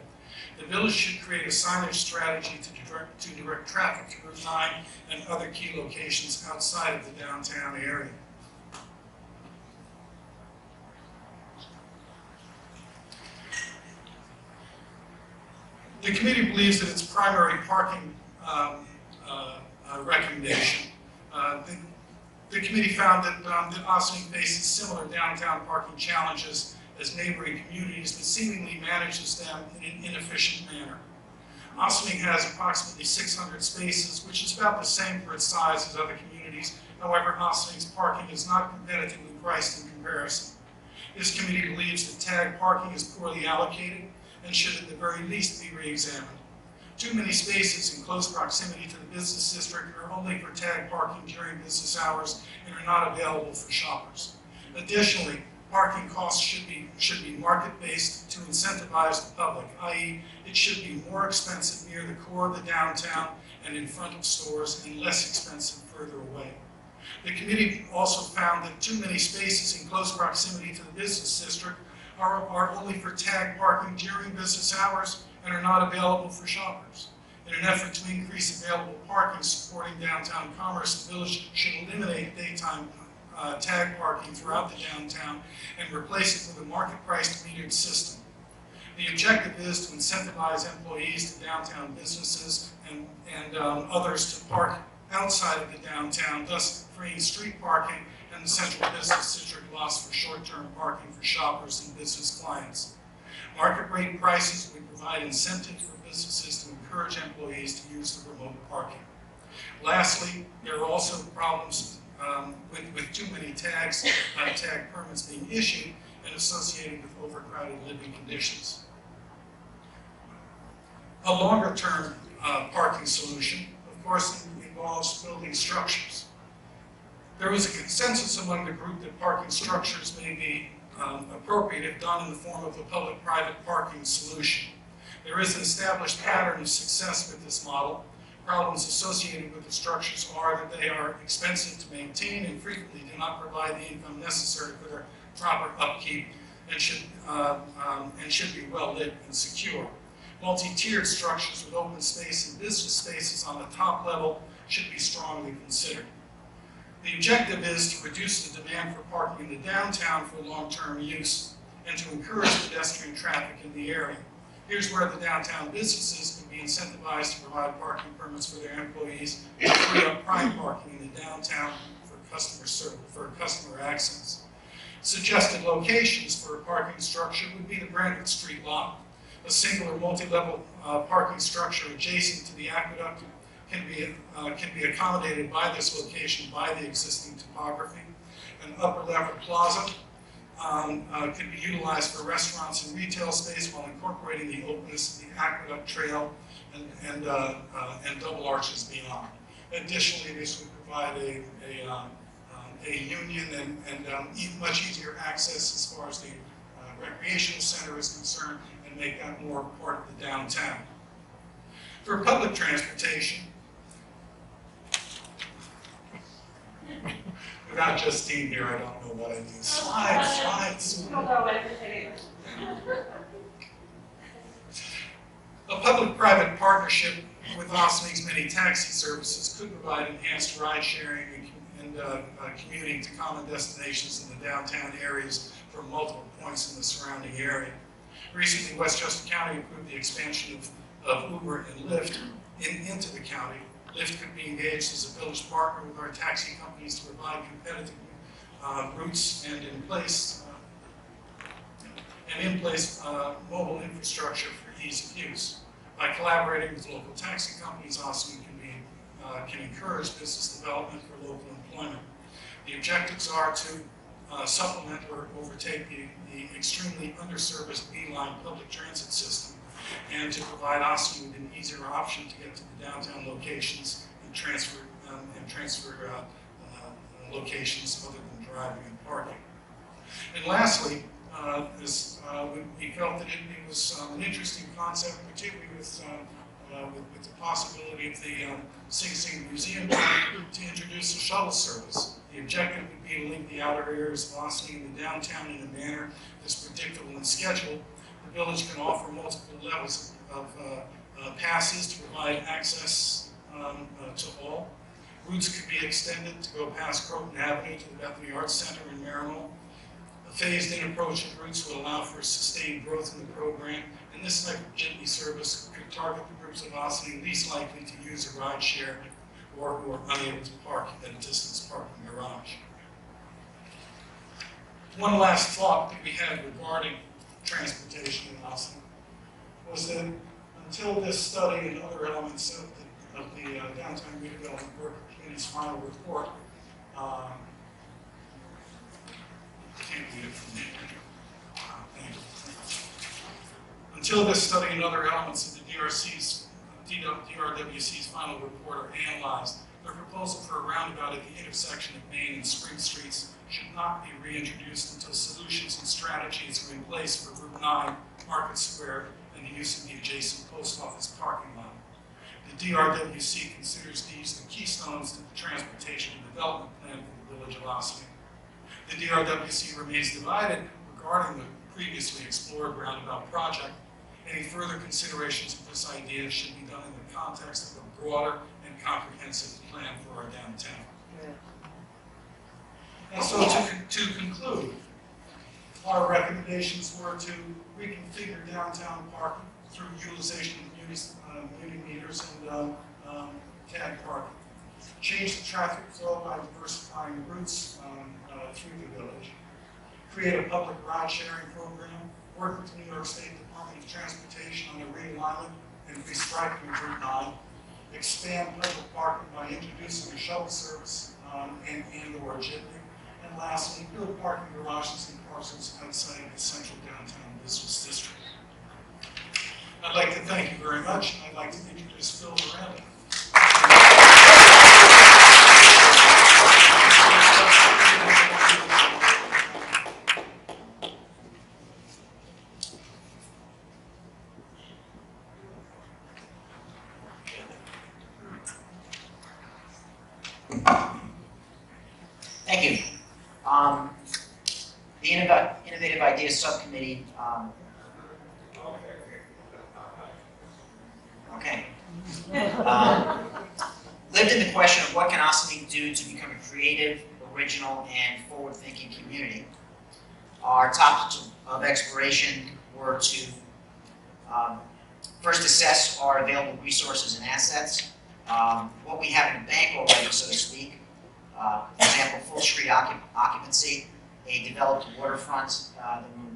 The village should create a signage strategy to direct traffic to Route 9 and other key locations outside of the downtown area. The committee believes that its primary parking recommendation, the committee found that Ossining faces similar downtown parking challenges as neighboring communities, but seemingly manages them in an inefficient manner. Ossining has approximately 600 spaces, which is about the same for its size as other communities. However, Ossining's parking is not competitively priced in comparison. This committee believes that tag parking is poorly allocated and should at the very least be re-examined. Too many spaces in close proximity to the business district are only for tag parking during business hours and are not available for shoppers. Additionally, parking costs should be market-based to incentivize the public, i.e. it should be more expensive near the core of the downtown and in front of stores and less expensive further away. The committee also found that too many spaces in close proximity to the business district are only for tag parking during business hours and are not available for shoppers. In an effort to increase available parking supporting downtown commerce, the village should eliminate daytime tag parking throughout the downtown and replace it with a market-priced metered system. The objective is to incentivize employees to downtown businesses and others to park outside of the downtown, thus freeing street parking and the central business district lots for short-term parking for shoppers and business clients. Market rate prices would provide incentives for businesses to encourage employees to use the remote parking. Lastly, there are also problems with too many tags, tag permits being issued and associated with overcrowded living conditions. A longer-term parking solution, of course, involves building structures. There was a consensus among the group that parking structures may be appropriate if done in the form of a public-private parking solution. There is an established pattern of success with this model. Problems associated with the structures are that they are expensive to maintain and frequently do not provide the income necessary for their proper upkeep and should be well lit and secure. Multi-tiered structures with open space and business spaces on the top level should be strongly considered. The objective is to reduce the demand for parking in the downtown for long-term use and to encourage pedestrian traffic in the area. Here's where the downtown businesses can be incentivized to provide parking permits for their employees to free up prime parking in the downtown for customer access. Suggested locations for a parking structure would be the Brandwood Street lot. A single or multi-level parking structure adjacent to the aqueduct can be accommodated by this location by the existing topography. An upper-level plaza could be utilized for restaurants and retail space while incorporating the openness of the aqueduct trail and double arches beyond. Additionally, this would provide a union and much easier access as far as the recreational center is concerned and make that more part of the downtown. For public transportation, without Justine here, I don't know what I do. Slides. A public-private partnership with Ossining's many taxi services could provide enhanced ride-sharing and commuting to common destinations in the downtown areas from multiple points in the surrounding area. Recently, Westchester County approved the expansion of Uber and Lyft into the county. Lyft could be engaged as a village partner with our taxi companies to provide competitive routes and in place mobile infrastructure for ease of use. By collaborating with local taxi companies, Ossining can encourage business development for local employment. The objectives are to supplement or overtake the extremely underserviced B-line public transit system, and to provide Ossining with an easier option to get to the downtown locations and transfer locations other than driving and parking. And lastly, we felt that it was an interesting concept, particularly with the possibility of the Sing Sing Museum to introduce a shuttle service. The objective would be to link the outer areas of Ossining and the downtown in a manner that's predictable and scheduled. The village can offer multiple levels of passes to provide access to all. Routes could be extended to go past Croton Avenue to the Bethany Arts Center in Maryville. A phased-in approach of routes will allow for sustained growth in the program, and this type of jitney service could target the groups of Ossining least likely to use a ride share or who are unable to park at a distance parking garage. One last thought that we had regarding transportation in Ossining was that until this study and other elements of the Downtown Redevelopment Working Committee's final report, I can't read it from there. Thank you. Until this study and other elements of the DRWC's final report are analyzed, the proposal for a roundabout at the intersection of Main and Spring Streets should not be reintroduced until solutions and strategies are in place for Route 9, Market Square, and the use of the adjacent post office parking lot. The DRWC considers these the keystones to the transportation and development plan for the village of Ossining. The DRWC remains divided regarding the previously explored roundabout project. Any further considerations of this idea should be done in the context of a broader and comprehensive plan for our downtown. And so to conclude, our recommendations were to reconfigure downtown parking through utilization of muni meters and tag parking. Change the traffic flow by diversifying routes through the village. Create a public ride sharing program. Work with the New York State Department of Transportation on the realignment and restriping of Route 9. Expand public parking by introducing a shuttle service and or a jitney. And lastly, build parking garages and parcels outside of the central downtown business district. I'd like to thank you very much, and I'd like to introduce Phil Miranda. Thank you. The Innovative Ideas Subcommittee, lived in the question of what can Ossining do to become a creative, original, and forward-thinking community. Our topics of exploration were to first assess our available resources and assets, what we have in the bank already, so to speak. For example, full street occupancy, a developed waterfront,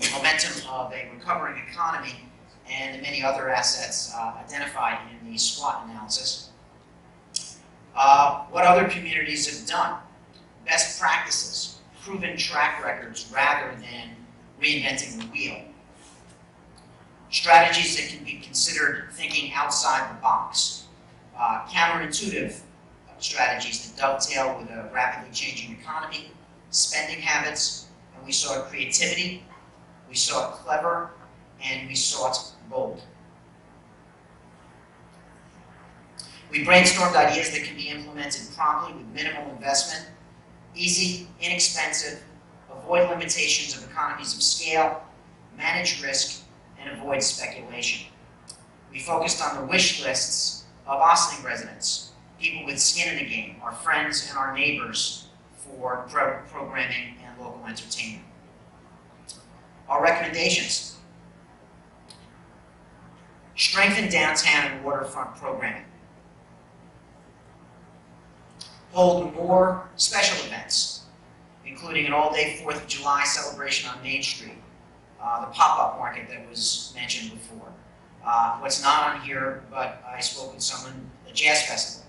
the momentum of a recovering economy, and the many other assets identified in the SWOT analysis. What other communities have done, best practices, proven track records rather than reinventing the wheel. Strategies that can be considered thinking outside the box. Counterintuitive strategies that dovetail with a rapidly changing economy, spending habits, and we saw creativity, we saw clever, and we sought bold. We brainstormed ideas that can be implemented promptly with minimal investment, easy, inexpensive, avoid limitations of economies of scale, manage risk, and avoid speculation. We focused on the wish lists of Ossining residents, people with skin in the game, our friends and our neighbors for programming and local entertainment. Our recommendations. strengthen downtown and waterfront programming. Hold more special events, including an all-day 4th of July celebration on Main Street, the pop-up market that was mentioned before. What's not on here, but I spoke with someone, the Jazz Festival,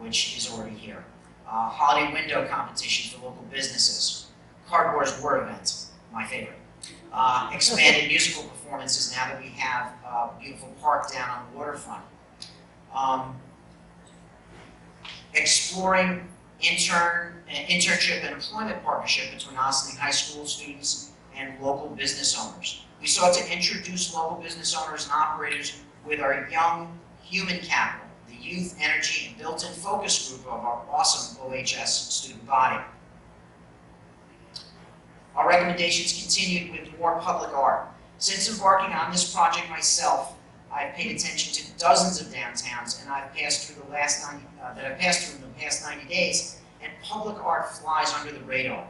which is already here. Holiday window competition for local businesses. Cardboard's War event, my favorite. Expanded musical performances now that we have a beautiful park down on the waterfront. Exploring internship and employment partnership between Ossining High School students and local business owners. We sought to introduce local business owners and operators with our young human capital, the youth, energy, and built-in focus group of our awesome OHS student body. Our recommendations continued with more public art. Since embarking on this project myself, I've paid attention to dozens of downtowns, and I've passed through in the past 90 days, and public art flies under the radar.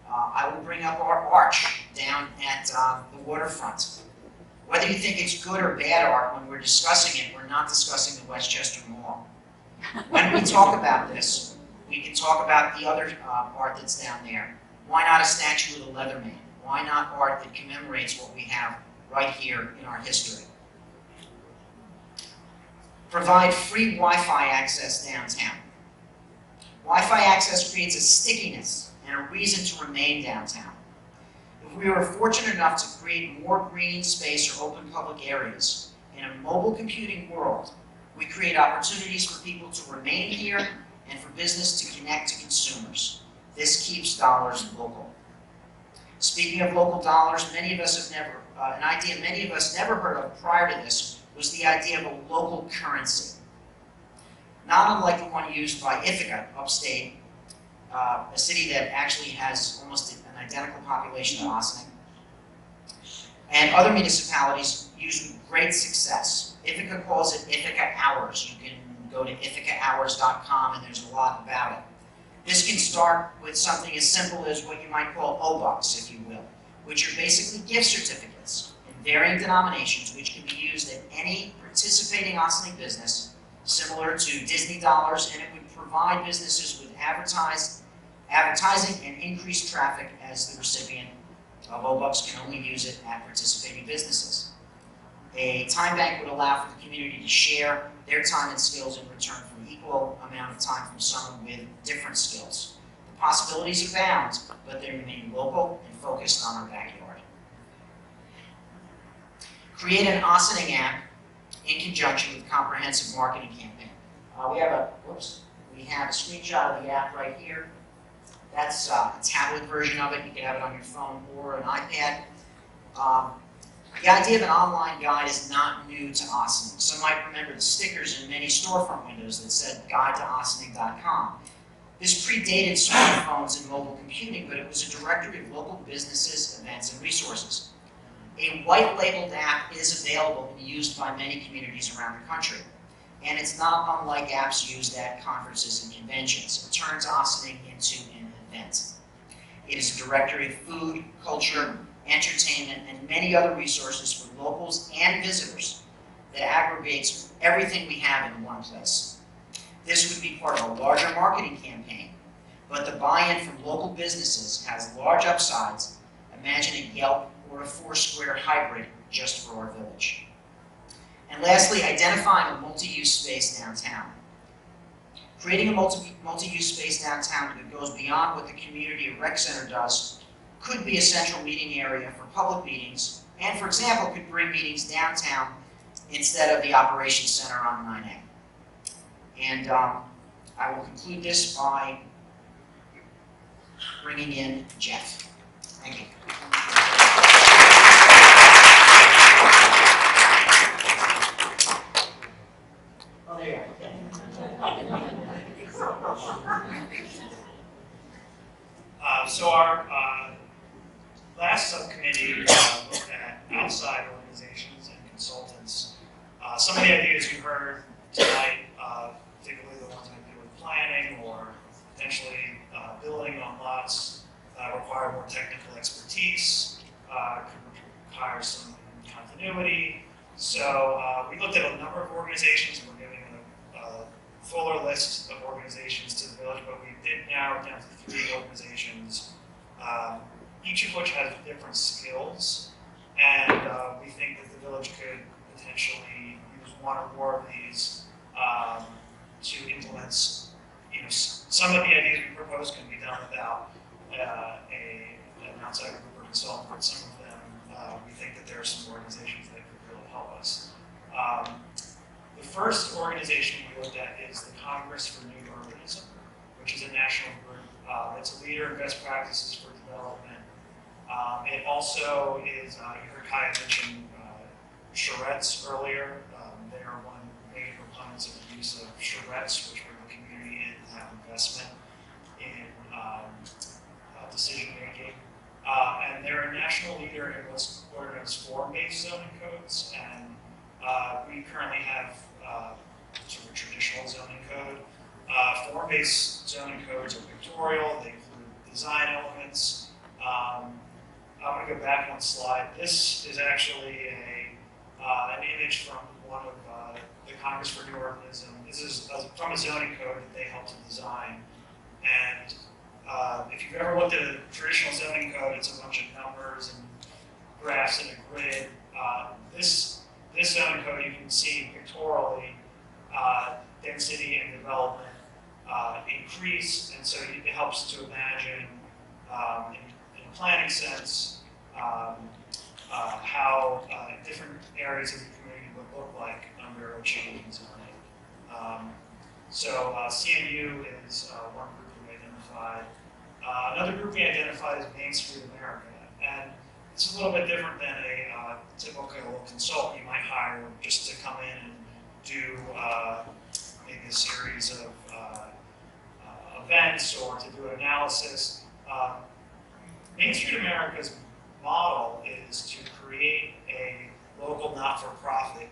I will bring up our arch down at the waterfront. Whether you think it's good or bad art, when we're discussing it, we're not discussing the Westchester Mall. When we talk about this, we can talk about the other art that's down there. Why not a statue of the Leatherman? Why not art that commemorates what we have right here in our history? Provide free Wi-Fi access downtown. Wi-Fi access creates a stickiness and a reason to remain downtown. If we are fortunate enough to create more green space or open public areas in a mobile computing world, we create opportunities for people to remain here and for business to connect to consumers. This keeps dollars local. Speaking of local dollars, many of us have never, an idea many of us never heard of prior to this was the idea of a local currency. Not unlike the one used by Ithaca, upstate, a city that actually has almost an identical population to Ossining, and other municipalities use with great success. Ithaca calls it Ithaca Hours. You can go to ithacahours.com and there's a lot about it. This can start with something as simple as what you might call O-Bucks, if you will, which are basically gift certificates in varying denominations which can be used at any participating Ossining business, similar to Disney dollars, and it would provide businesses with advertising and increased traffic, as the recipient of O-Bucks can only use it at participating businesses. A time bank would allow for the community to share their time and skills in return for an equal amount of time from someone with different skills. The possibilities abound, but they remain local and focused on our backyard. Create an Ossining app in conjunction with comprehensive marketing campaign. We have a screenshot of the app right here. That's a tablet version of it. You can have it on your phone or an iPad. The idea of an online guide is not new to Ossining. Some might remember the stickers in many storefront windows that said guide-to-ossining.com. This predated smartphones and mobile computing, but it was a directory of local businesses, events, and resources. A white-labeled app is available and used by many communities around the country. And it's not unlike apps used at conferences and conventions. It turns Ossining into an event. It is a directory of food, culture, entertainment, and many other resources for locals and visitors that aggregates everything we have in one place. This would be part of a larger marketing campaign, but the buy-in from local businesses has large upsides. Imagine a Yelp or a Foursquare hybrid just for our village. And lastly, identifying a multi-use space downtown. Creating a multi-use space downtown that goes beyond what the community rec center does could be a central meeting area for public meetings, and for example, could bring meetings downtown instead of the operations center on 9A. And I will conclude this by bringing in Jeff. Thank you. Oh, there you go. So our last subcommittee looked at outside organizations and consultants. Some of the ideas you heard tonight, particularly the ones that do with planning or potentially building on lots that require more technical expertise, could require some continuity, So we looked at a number of organizations. We're giving a fuller list of organizations to the village, but we did narrow it down to 3 organizations, each of which has different skills, and we think that the village could potentially use one or more of these to implement. Some of the ideas we propose can be done without an outside group or consultant, but some of them we think that there are some organizations that could really help us. The first organization we looked at is the Congress for New Urbanism, which is a national group that's a leader in best practices for development. It also is, you heard Kaya mention charrettes earlier. They are one major proponents of the use of charrettes, which bring the community in and have investment in decision making. And they're a national leader in what's known as form-based zoning codes, and we currently have sort of a traditional zoning code. Form-based zoning codes are pictorial, they include design elements. I'm going to go back one slide. This is actually an image from one of the Congress for New Urbanism. This is from a zoning code that they helped to design. And if you've ever looked at a traditional zoning code, it's a bunch of numbers and graphs and a grid. This zoning code, you can see pictorially density and development increase, and so it helps to imagine in a planning sense how different areas of the community would look like under a change in zoning. So CNU is one group we identified. Another group we identified is Main Street America, and it's a little bit different than a typical consultant you might hire just to come in and do maybe a series of events or to do an analysis. Main Street America's model is to create a local not-for-profit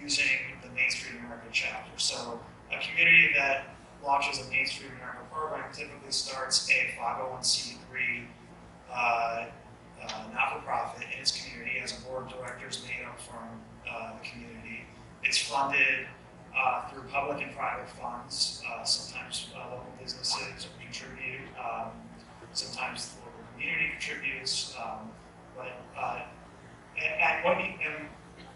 using the Main Street America chapter. So a community that launches a Main Street America program typically starts a 501c3 not-for-profit in its community, has a board of directors made up from the community. It's funded through public and private funds. Sometimes local businesses contribute. Sometimes the local community contributes. And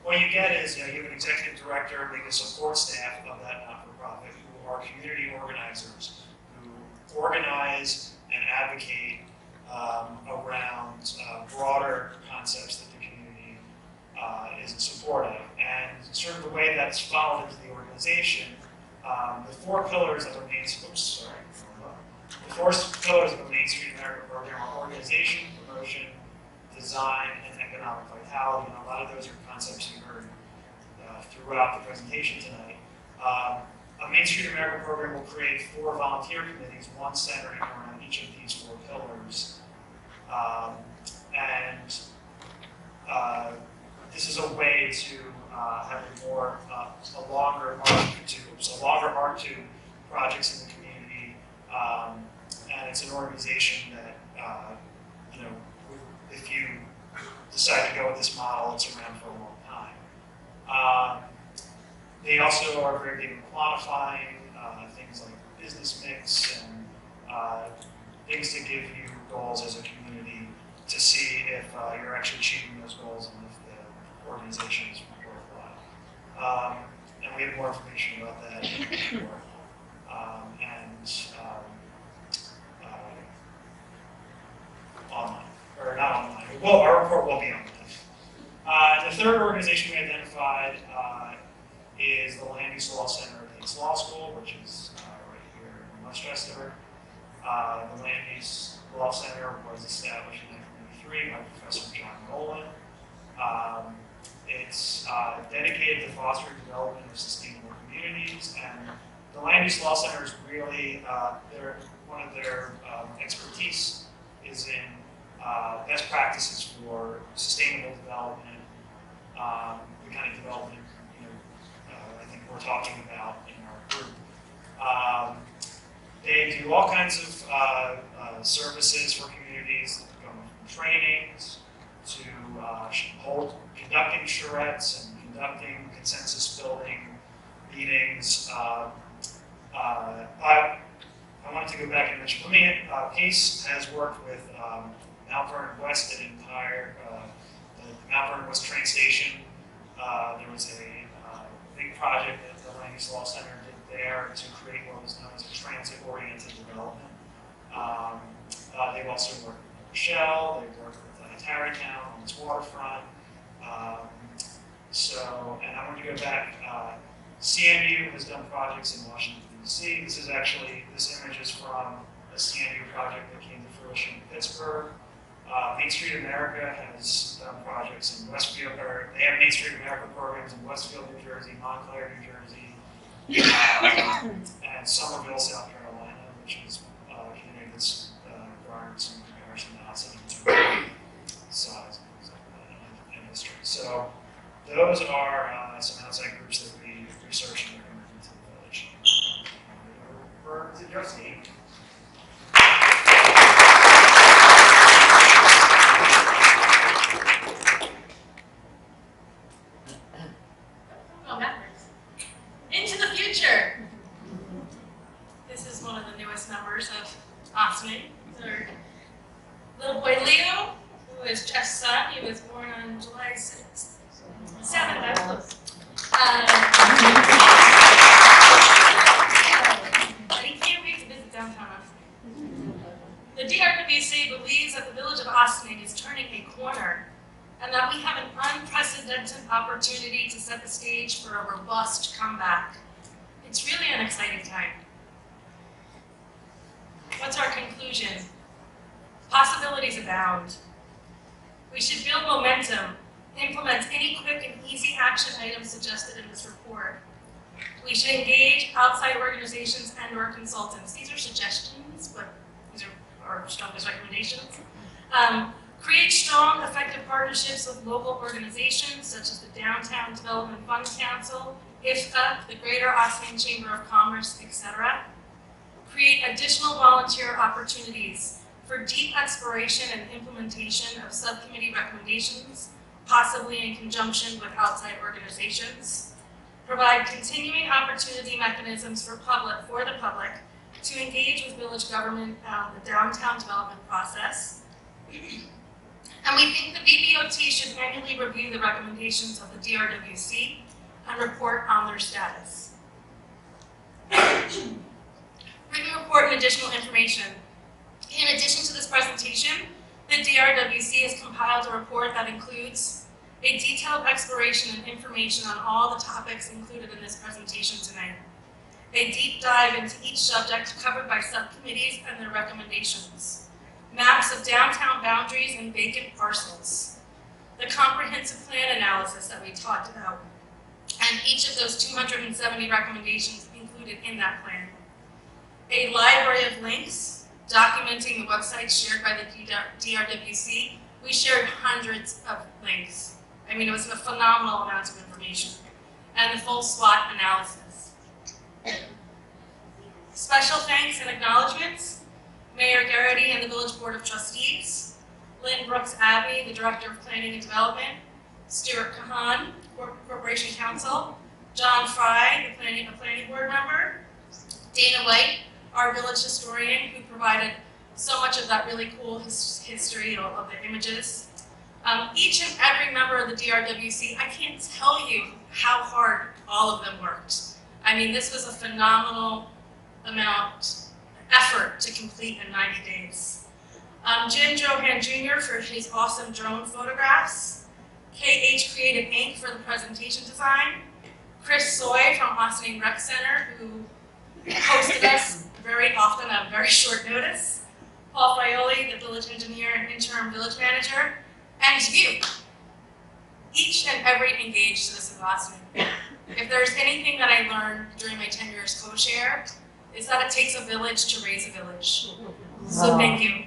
what you get is you have an executive director, maybe a support staff of that not-for-profit who are community organizers who organize and advocate around broader concepts that the community is in support of. And sort of the way that's followed into the organization, the 4 pillars of a Main Street America program are organization, promotion, design, and economic vitality. And a lot of those are concepts you heard throughout the presentation tonight. A Main Street America program will create 4 volunteer committees, one centering around each of these 4 pillars. This is a way to have a longer arc to projects in the community, and it's an organization that if you decide to go with this model, it's around for a long time. They also are very big in quantifying things like business mix and things to give you goals as a community to see if you're actually achieving those goals and if the organization is worthwhile. And we have more information about that in the report. Online, or not online. Well, our report will be online. The third organization we identified is the Land Use Law Center at Hayes Law School, which is right here in Westchester. The Land Use Law Center was established in 1993 by Professor John Nolan. It's dedicated to fostering development of sustainable communities, and the Land Use Law Center is really, one of their expertise is in best practices for sustainable development, the kind of development I think we're talking about in our group. They do all kinds of services for communities, going from trainings to conducting charrettes and conducting consensus building meetings. I wanted to go back and mention, Pace has worked with Mount Vernon West and Empire, the Mount Vernon West train station. There was a big project that the Land Use Law Center did there to create what was known as a transit-oriented development. They've also worked with Shell, they've worked with Tarrytown on its waterfront. And I want to go back, CMU has done projects in Washington, D.C. This image is from a CMU project that came to fruition in Pittsburgh. Main Street America has done projects in Westfield, or they have Main Street America programs in Westfield, New Jersey, Montclair, New Jersey, and Somerville, South Carolina, which is a community that's garnered some comparison analysis in terms of size and history. So those are some outside groups that we research and recommend to the village. Over to Drwc. Into the future. This is one of the newest members of Ossining. Our little boy Leo, who is Jeff's son. He was born on July 6th. 7th, I was close. But he can't wait to visit downtown Ossining. The DRWC believes that the village of Ossining is turning a corner and that we have an unprecedented opportunity to set the stage for a robust comeback. It's really an exciting time. What's our conclusion? Possibilities abound. We should build momentum, implement any quick and easy action items suggested in this report. We should engage outside organizations and/or consultants. These are suggestions, but these are our strongest recommendations. Create strong, effective partnerships with local organizations such as the Downtown Development Fund Council, IFCA, the Greater Ossining Chamber of Commerce, etc. Create additional volunteer opportunities for deep exploration and implementation of subcommittee recommendations, possibly in conjunction with outside organizations. Provide continuing opportunity mechanisms for the public to engage with village government on the downtown development process. And we think the VBOT should annually review the recommendations of the DRWC and report on their status. Written report and additional information. In addition to this presentation, the DRWC has compiled a report that includes a detailed exploration and information on all the topics included in this presentation tonight, a deep dive into each subject covered by subcommittees and their recommendations, maps of downtown boundaries and vacant parcels, the comprehensive plan analysis that we talked about, and each of those 270 recommendations included in that plan, a library of links documenting the websites shared by the DRWC. We shared hundreds of links. I mean, it was a phenomenal amount of information, and the full SWOT analysis. Special thanks and acknowledgements. Mayor Garrity and the Village Board of Trustees, Lynn Brooks Abbey, the Director of Planning and Development, Stuart Kahan, Corporation Counsel, John Fry, the Planning Board member, Dana White, our village historian, who provided so much of that really cool history of the images. Each and every member of the DRWC, I can't tell you how hard all of them worked. I mean, this was a phenomenal effort to complete in 90 days. Jim Johan Jr. for his awesome drone photographs, KH Creative Inc. for the presentation design, Chris Soy from Ossining Rec Center, who hosted us very often at very short notice, Paul Frioli, the village engineer and interim village manager, and you, each and every engaged citizen of Ossining. If there's anything that I learned during my tenure as co-chair, is that it takes a village to raise a village. So thank you.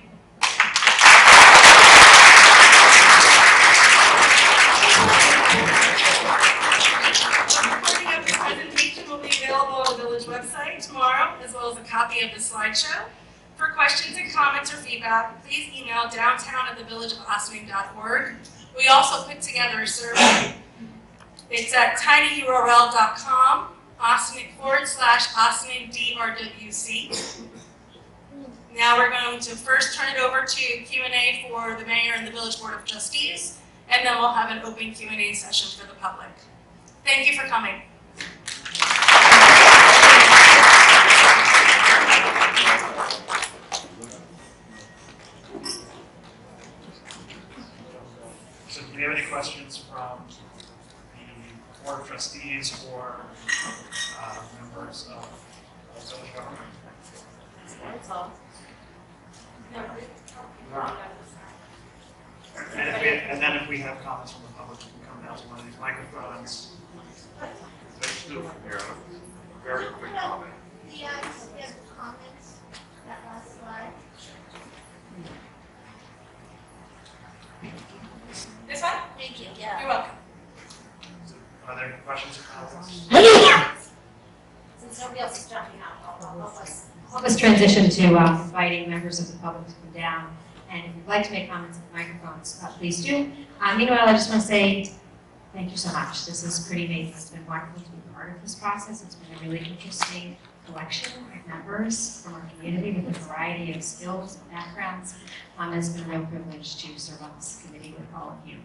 A recording of the presentation will be available on the village website tomorrow, as well as a copy of the slideshow. For questions and comments or feedback, please email downtown@thevillageofossining.org. We also put together a survey. It's at tinyurl.com, Austining /Austining DRWC. Now we're going to first turn it over to Q&A for the mayor and the village board of trustees, and then we'll have an open Q&A session for the public. Thank you for coming. So do we have any questions from the board of trustees or members of village government? And then if we have comments from the public, we can come down to one of these microphones. Let's do it from here. Very quick comment. Yeah, I just have comments, that last slide. This one? Thank you, You're yeah. welcome. Are there any questions or comments? Since nobody else is jumping out, I'll Help us transition to inviting members of the public to come down. And if you'd like to make comments at the microphones, please do. Meanwhile, I just want to say thank you so much. This is pretty amazing. It's been wonderful to be part of this process. It's been a really interesting collection of members from our community with a variety of skills and backgrounds. It's been a real privilege to serve on this committee with all of you.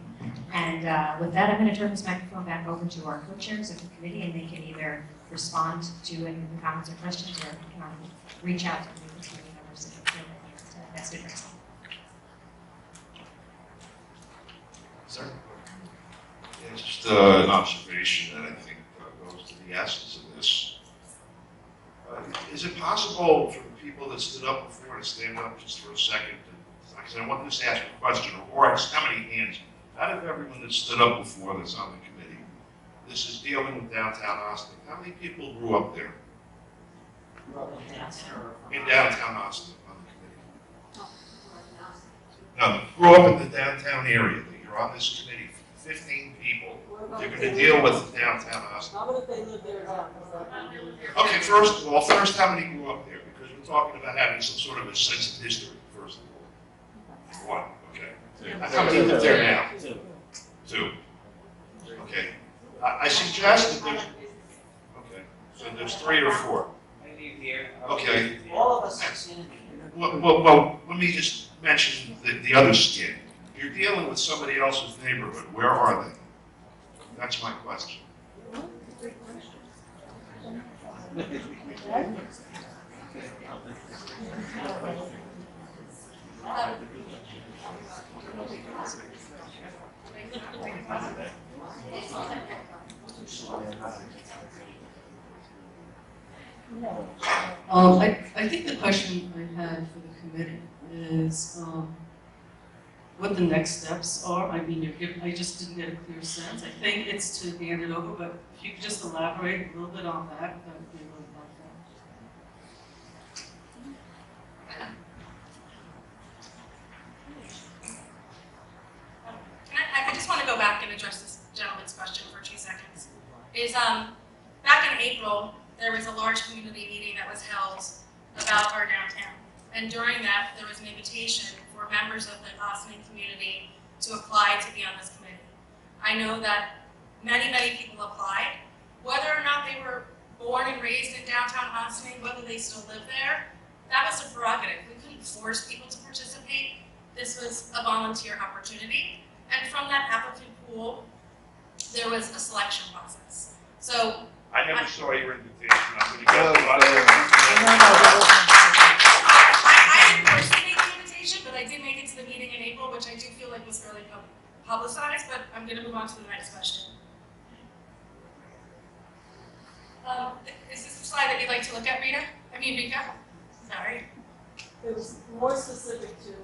And with that, I'm going to turn this microphone back over to our co-chairs of the committee, and they can either respond to any of the comments or questions, or reach out to the committee members if they feel that best address them. Sir? Yeah, just an observation that I think goes to the essence of this. Is it possible for the people that stood up before to stand up just for a second? Because I want to just ask a question, or just how many hands? Out of everyone that stood up before that's on the committee, this is dealing with downtown Austin. How many people grew up there? In downtown Austin on the committee? No, grew up in the downtown area. You're on this committee. 15 people. They're going to deal with downtown Austin. How about if they live there now? Okay, first of all, how many grew up there? Because we're talking about having some sort of a sense of history, first of all. One, okay. How many live there now? Two. Okay. I suggest that there's, okay, so there's 3 or 4. Okay. All of us. Well, let me just mention the other skin. You're dealing with somebody else's neighborhood. Where are they? That's my question. I think the question I had for the committee is what the next steps are. I mean, I just didn't get a clear sense. I think it's to hand it over, but if you could just elaborate a little bit on that would be really helpful. I just want to go back and address this gentleman's question for 2 seconds. Back in April, there was a large community meeting that was held about our downtown. And during that, there was an invitation for members of the Austining community to apply to be on this committee. I know that many, many people applied. Whether or not they were born and raised in downtown Austining, whether they still live there, that was a prerogative. We couldn't force people to participate. This was a volunteer opportunity. And from that applicant pool, there was a selection process. So I never saw your invitation. I'm going to go to I didn't personally make the invitation, but I did make it to the meeting in April, which I do feel like was fairly publicized, but I'm going to move on to the next question. Is this a slide that you'd like to look at, Rita? Rika? Sorry. It was more specific to,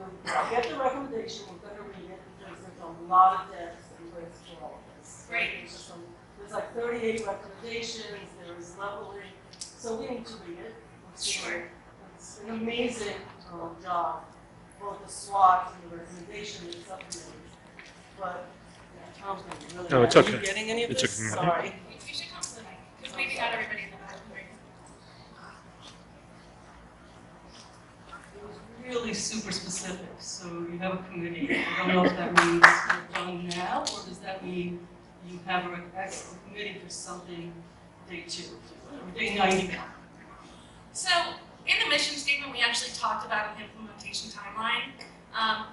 get the recommendation, we're going to read it, because there's a lot of depth and breadth to all of this. Great. There's like 38 recommendations, there is leveling, so we need to read it. Sure. It's an amazing job, both the SWOT and the recommendation and subcommittee. But, yeah, Tom's going to be really No, it's mad. okay. Are you getting any of It's this? okay. Sorry. You should come to the mic, because maybe not everybody in the back can hear you. It was really super specific, so you have a committee. I don't know if that means you're done now, or does that mean you have a committee for something day 2, or day 91? So in the mission statement, we actually talked about an implementation timeline.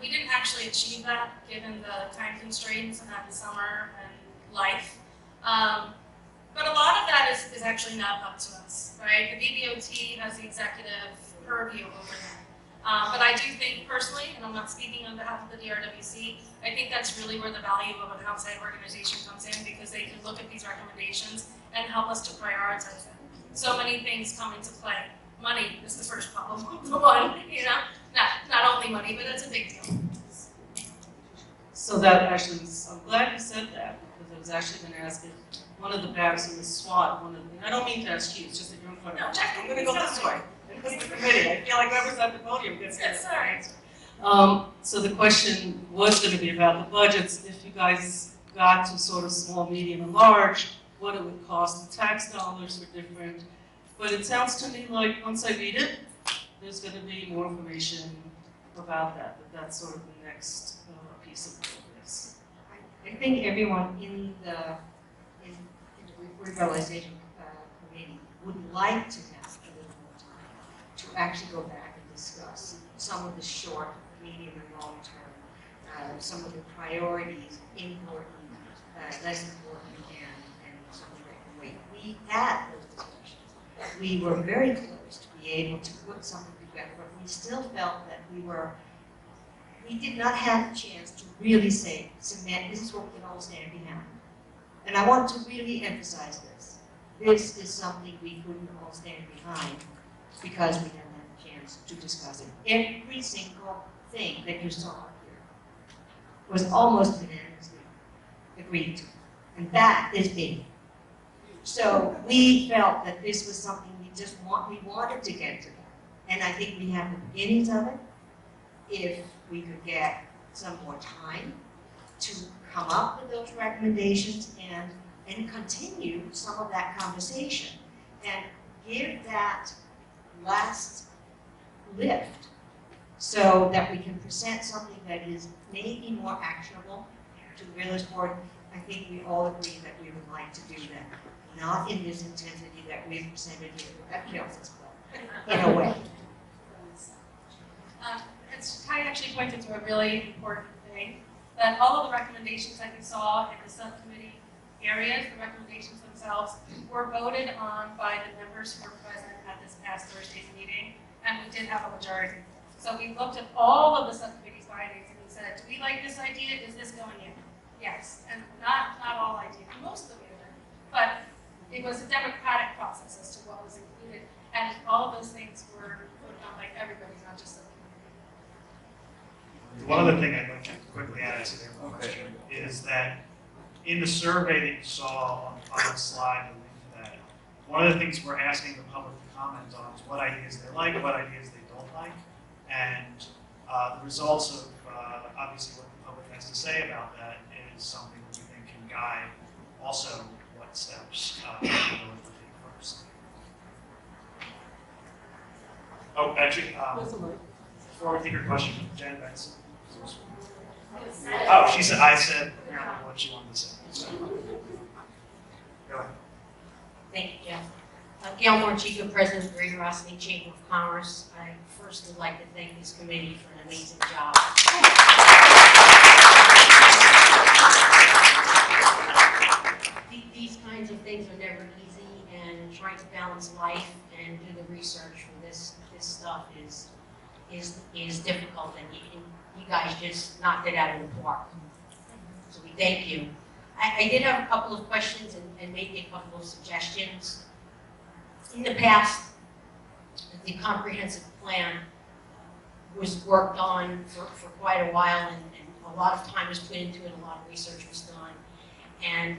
We didn't actually achieve that given the time constraints and the summer and life. But a lot of that is actually not up to us, right? The BBOT has the executive purview over that. But I do think personally, and I'm not speaking on behalf of the DRWC, I think that's really where the value of an outside organization comes in, because they can look at these recommendations and help us to prioritize them. So many things come into play. Money is the first problem, the one, you know? Not only money, but that's a big deal. So that actually, I'm glad you said that, because I was actually going to ask if one of the BACs in the SWAT, I don't mean to ask you, it's just that you're in front of me. No, Jack, I'm going to go this way. This is the committee. I feel like whoever's at the podium gets to Yes, sorry. So the question was going to be about the budgets. If you guys got to sort of small, medium, and large, what it would cost. The tax dollars are different. But it sounds to me like once I read it, there's going to be more information about that. But that's sort of the next piece of this. I think everyone in the revitalization committee would like to have a little more time to actually go back and discuss some of the short, medium, and long term, some of the priorities, important, less important, and something that can wait. We had those discussions. We were very close to be able to put something together, but we still felt that we did not have a chance to really say, cement, this is what we can all stand behind. And I want to really emphasize this. This is something we couldn't all stand behind because we didn't have a chance to discuss it. Every single thing that you saw here was almost unanimously agreed to. And that is big. So we felt that this was something we wanted to get to that. And I think we have the beginnings of it. If we could get some more time to come up with those recommendations and continue some of that conversation and give that last lift so that we can present something that is maybe more actionable to the village board. I think we all agree that we would like to do that. Not in this intensity that we've presented here. That kills us, but in a way. Ty actually pointed to a really important thing, that all of the recommendations that you saw in the subcommittee areas, the recommendations themselves, were voted on by the members who were present at this past Thursday's meeting, and we did have a majority. So we looked at all of the subcommittee's findings and we said, do we like this idea? Is this going in? Yes, and not all ideas, most of them even, but it was a democratic process as to what was included, and all of those things were voted on by everybody, not just the One other thing I'd like to quickly add to their question is that in the survey that you saw on the final slide, the link to that, one of the things we're asking the public to comment on is what ideas they like, what ideas they don't like, and the results of obviously what the public has to say about that is something that we think can guide also what steps we're going to take first. Oh, actually, before we take your question, Jen Benson. Oh, she said, I said apparently what she wanted to say. So, go ahead. Thank you, Jeff. Gail Morchico, President of the Greater Rosslyn Chamber of Commerce. I first would like to thank this committee for an amazing job. These kinds of things are never easy, and trying to balance life and do the research for this stuff is difficult, and you guys just knocked it out of the park. So we thank you. I did have a couple of questions and maybe a couple of suggestions. In the past, the comprehensive plan was worked on for quite a while, and a lot of time was put into it, a lot of research was done. And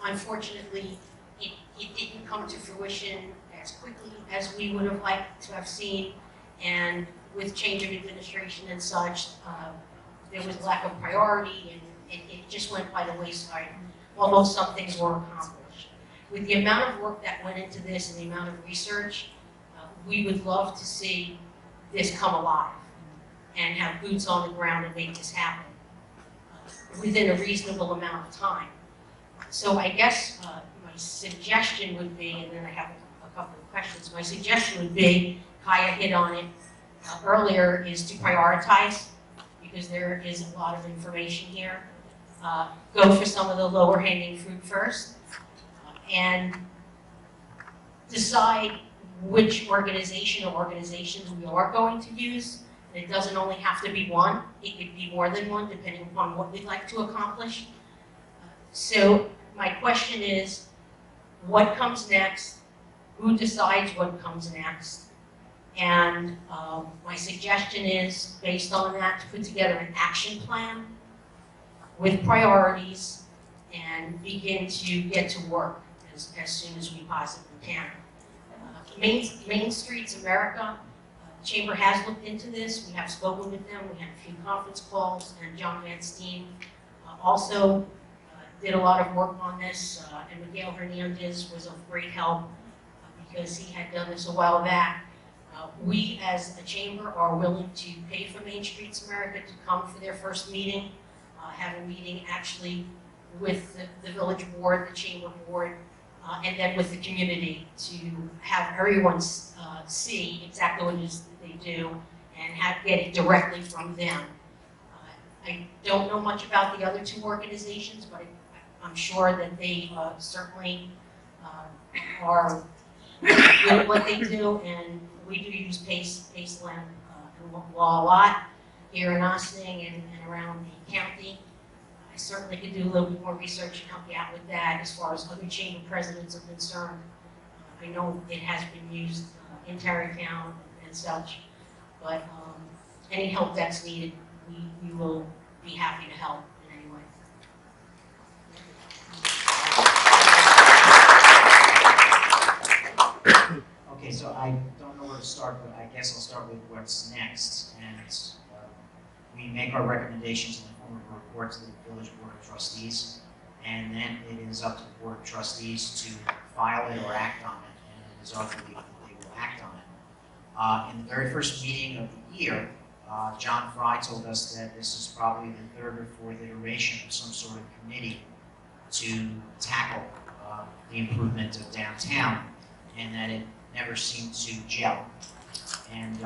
unfortunately, it didn't come to fruition as quickly as we would have liked to have seen. And with change of administration and such, there was lack of priority, and it just went by the wayside, although some things were accomplished. With the amount of work that went into this and the amount of research, we would love to see this come alive and have boots on the ground and make this happen within a reasonable amount of time. So I guess my suggestion would be, and then I have a couple of questions. My suggestion would be, Kaya hit on it earlier, is to prioritize, because there is a lot of information here. Go for some of the lower hanging fruit first, and decide which organization or organizations we are going to use. And it doesn't only have to be one, it could be more than one, depending upon what we'd like to accomplish. So my question is, what comes next? Who decides what comes next? And my suggestion is, based on that, to put together an action plan with priorities and begin to get to work as soon as we possibly can. Main Streets America, the Chamber has looked into this. We have spoken with them. We had a few conference calls, and John Van Steen also did a lot of work on this, and Miguel Hernandez was of great help because he had done this a while back. We, as a chamber, are willing to pay for Main Streets America to come for their first meeting, have a meeting actually with the village board, the chamber board, and then with the community, to have everyone see exactly what it is that they do and get it directly from them. I don't know much about the other two organizations, but I'm sure that they certainly are good at what they do, and we do use Paceland law a lot here in Ossining and around the county. I certainly could do a little bit more research and help you out with that as far as other chamber presidents are concerned. I know it has been used in Tarrytown and such, but any help that's needed, we will be happy to help in any way. Okay, so I don't know where to start, but I guess I'll start with what's next. And we make our recommendations in the form of a report to the Village Board of Trustees, and then it is up to the Board of Trustees to file it or act on it, and it is our belief that they will act on it. In the very first meeting of the year, John Fry told us that this is probably the third or fourth iteration of some sort of committee to tackle the improvement of downtown, and that it never seemed to gel. And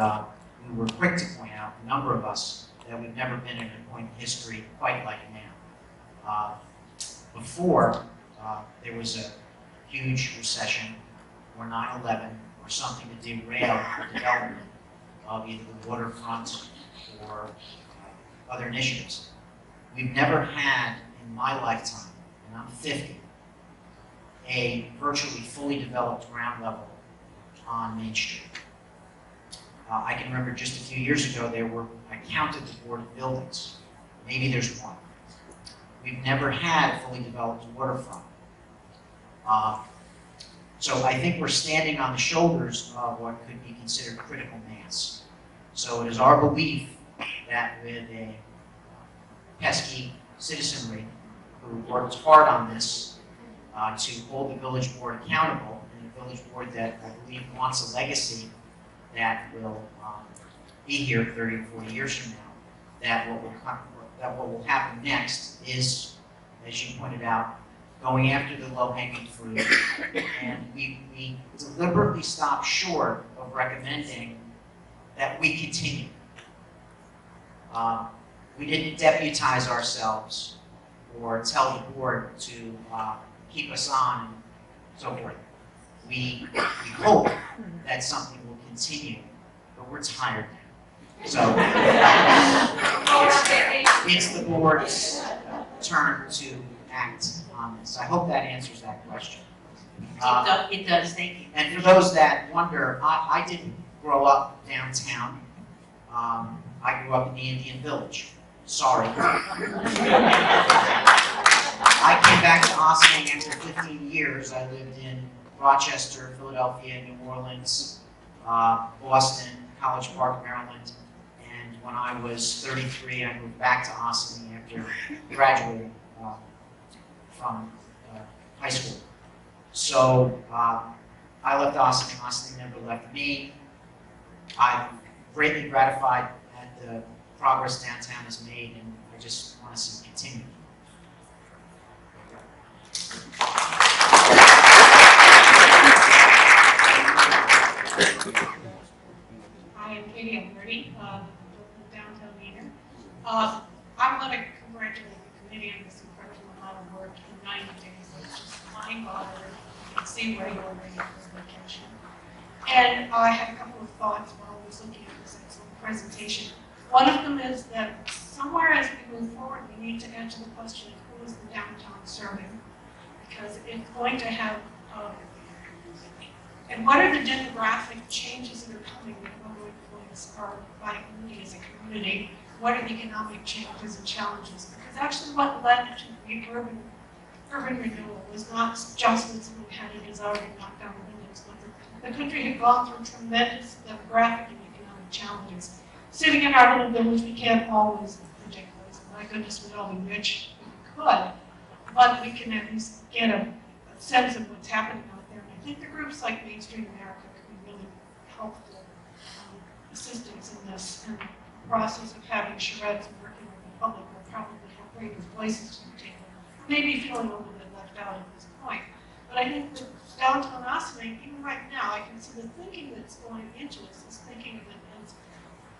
we were quick to point out, a number of us, that we've never been in a point in history quite like now. Before, there was a huge recession, or 9/11, or something to derail the development of either the waterfront or other initiatives. We've never had, in my lifetime, and I'm 50, a virtually fully developed ground level on Main Street. I can remember just a few years ago, I counted the board of buildings. Maybe there's one. We've never had a fully developed waterfront. So I think we're standing on the shoulders of what could be considered critical mass. So it is our belief that with a pesky citizenry who worked hard on this to hold the village board accountable, and a village board that I believe wants a legacy that will be here 30 or 40 years from now, that what will happen next is, as you pointed out, going after the low-hanging fruit, and we deliberately stopped short of recommending that we continue. We didn't deputize ourselves or tell the board to keep us on and so forth. We hope that something will continue, but we're tired now. So it's the board's turn to act on this. I hope that answers that question. It does, thank you. And for those that wonder, I didn't grow up downtown. I grew up in the Indian Village. Sorry. I came back to Ossining after 15 years. I lived in Rochester, Philadelphia, New Orleans, Boston, College Park, Maryland. And when I was 33, I moved back to Ossining after graduating from high school. So I left Ossining. Ossining never left me. I'm greatly gratified at the progress downtown has made, and I just want to see it continue. work in 90 days. It's just mind-boggling. You can see where you're ready for vacation. And I had a couple of thoughts while I was looking at this excellent presentation. One of them is that somewhere as we move forward, we need to answer the question of who is the downtown serving, because it's going to have, and what are the demographic changes that are coming that will influence our vitality as a community? What are the economic changes and challenges? Because actually what led to the urban renewal was not just that someone had a desire to knock down the windows, but the country had gone through tremendous demographic and economic challenges. Sitting in our little village, we can't always predict those. My goodness, we'd all be rich if we could, but we can at least get a sense of what's happening out there. And I think the groups like Main Street America could be really helpful assistance in this. And the process of having charrettes and working with the public will probably help bring those voices to the table. Maybe feeling a little bit left out at this point. But I think that downtown Ossining, even right now, I can see the thinking that's going into this is thinking of it as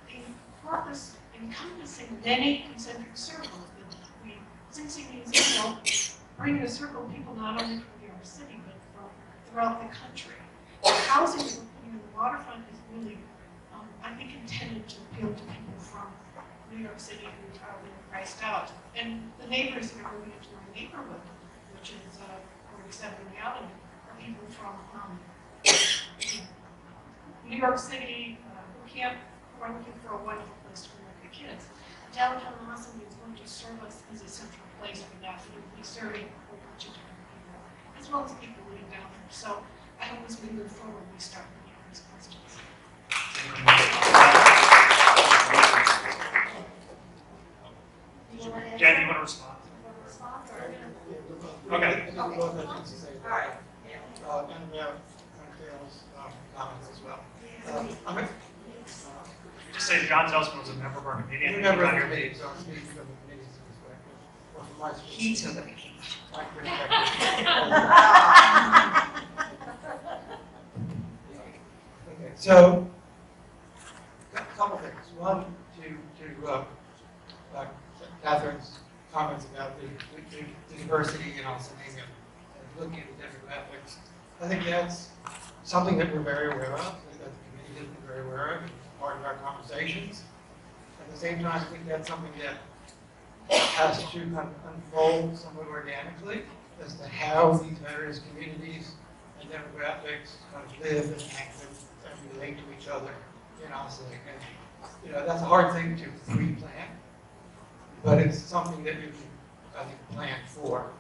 the purpose encompassing many concentric circles. The Sing Sing Museum bringing a circle of people not only from New York City, but from throughout the country. The housing that we're putting in the waterfront is really, I think, intended to appeal to people from New York City who are really priced out. And the neighbors that are moving into my neighborhood, which is 47 Avenue, are people from New York City who are looking for a wonderful place to bring their kids. Downtown Ossining is going to serve us as a central place for that. It will be serving a whole bunch of different people, as well as people living down there. So I hope as we move forward, we start looking at these questions. Jen, you want to respond? Okay. Comments as well. Just say John Zelsman was a member of our committee. I'm a member of the committee, so I'm speaking from the committee's perspective. Or from my He took a vacation. my perspective. Okay, so a couple things. One, to Catherine's comments about the diversity in Ossining and looking at the demographics. I think that's something that we're very aware of, that the committee has been very aware of, part of our conversations. At the same time, I think that's something that has to kind of unfold somewhat organically as to how these various communities and demographics kind of live and act and relate to each other in Ossining. And that's a hard thing to pre-plan, but it's something that you can, I think, plan for.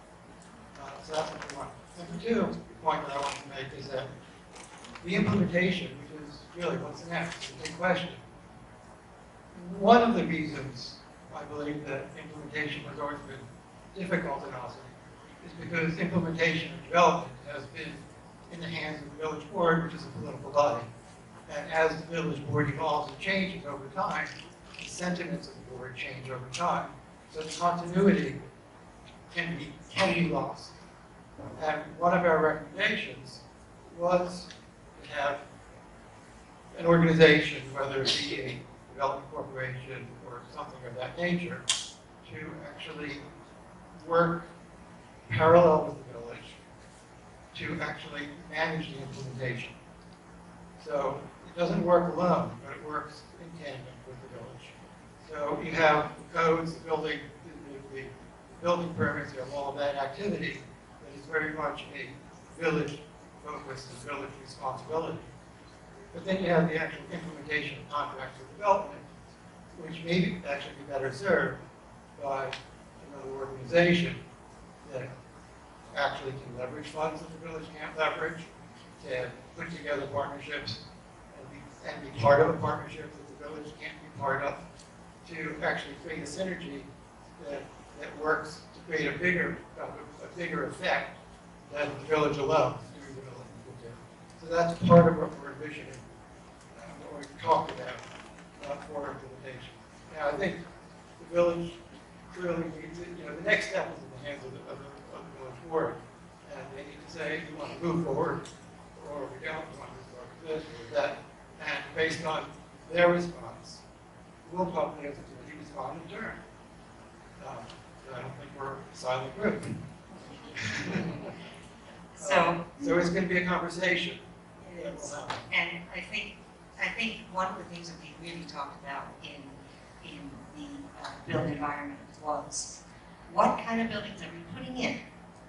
So that's number one. Number two, the point that I want to make is that the implementation, which is really what's next, is a big question. One of the reasons I believe that implementation has always been difficult in Ossining is because implementation and development has been in the hands of the village board, which is a political body. And as the village board evolves and changes over time, the sentiments of the board change over time. So the continuity can be lost. And one of our recommendations was to have an organization, whether it be a development corporation or something of that nature, to actually work parallel with the village to actually manage the implementation. So it doesn't work alone, but it works in tandem with the village. So you have the codes, the building permits, you have all of that activity that is very much a village focus and village responsibility. But then you have the actual implementation of contracts with development, which may actually be better served by another organization that actually can leverage funds that the village can't leverage, to put together partnerships and be part of a partnership that the village can't be part of, to actually create a synergy that works to create a bigger effect than the village alone doing development will do. So that's part of what we're envisioning, what we talked about for implementation. Now, I think the village clearly needs it. The next step is in the hands of the village board, and they need to say, you want to move forward, or we don't want to move forward with this or that. And based on their response, we'll probably have to respond in turn. I don't think we're a silent group. So it's going to be a conversation. it is. And I think one of the things that we really talked about in the built environment was what kind of buildings are we putting in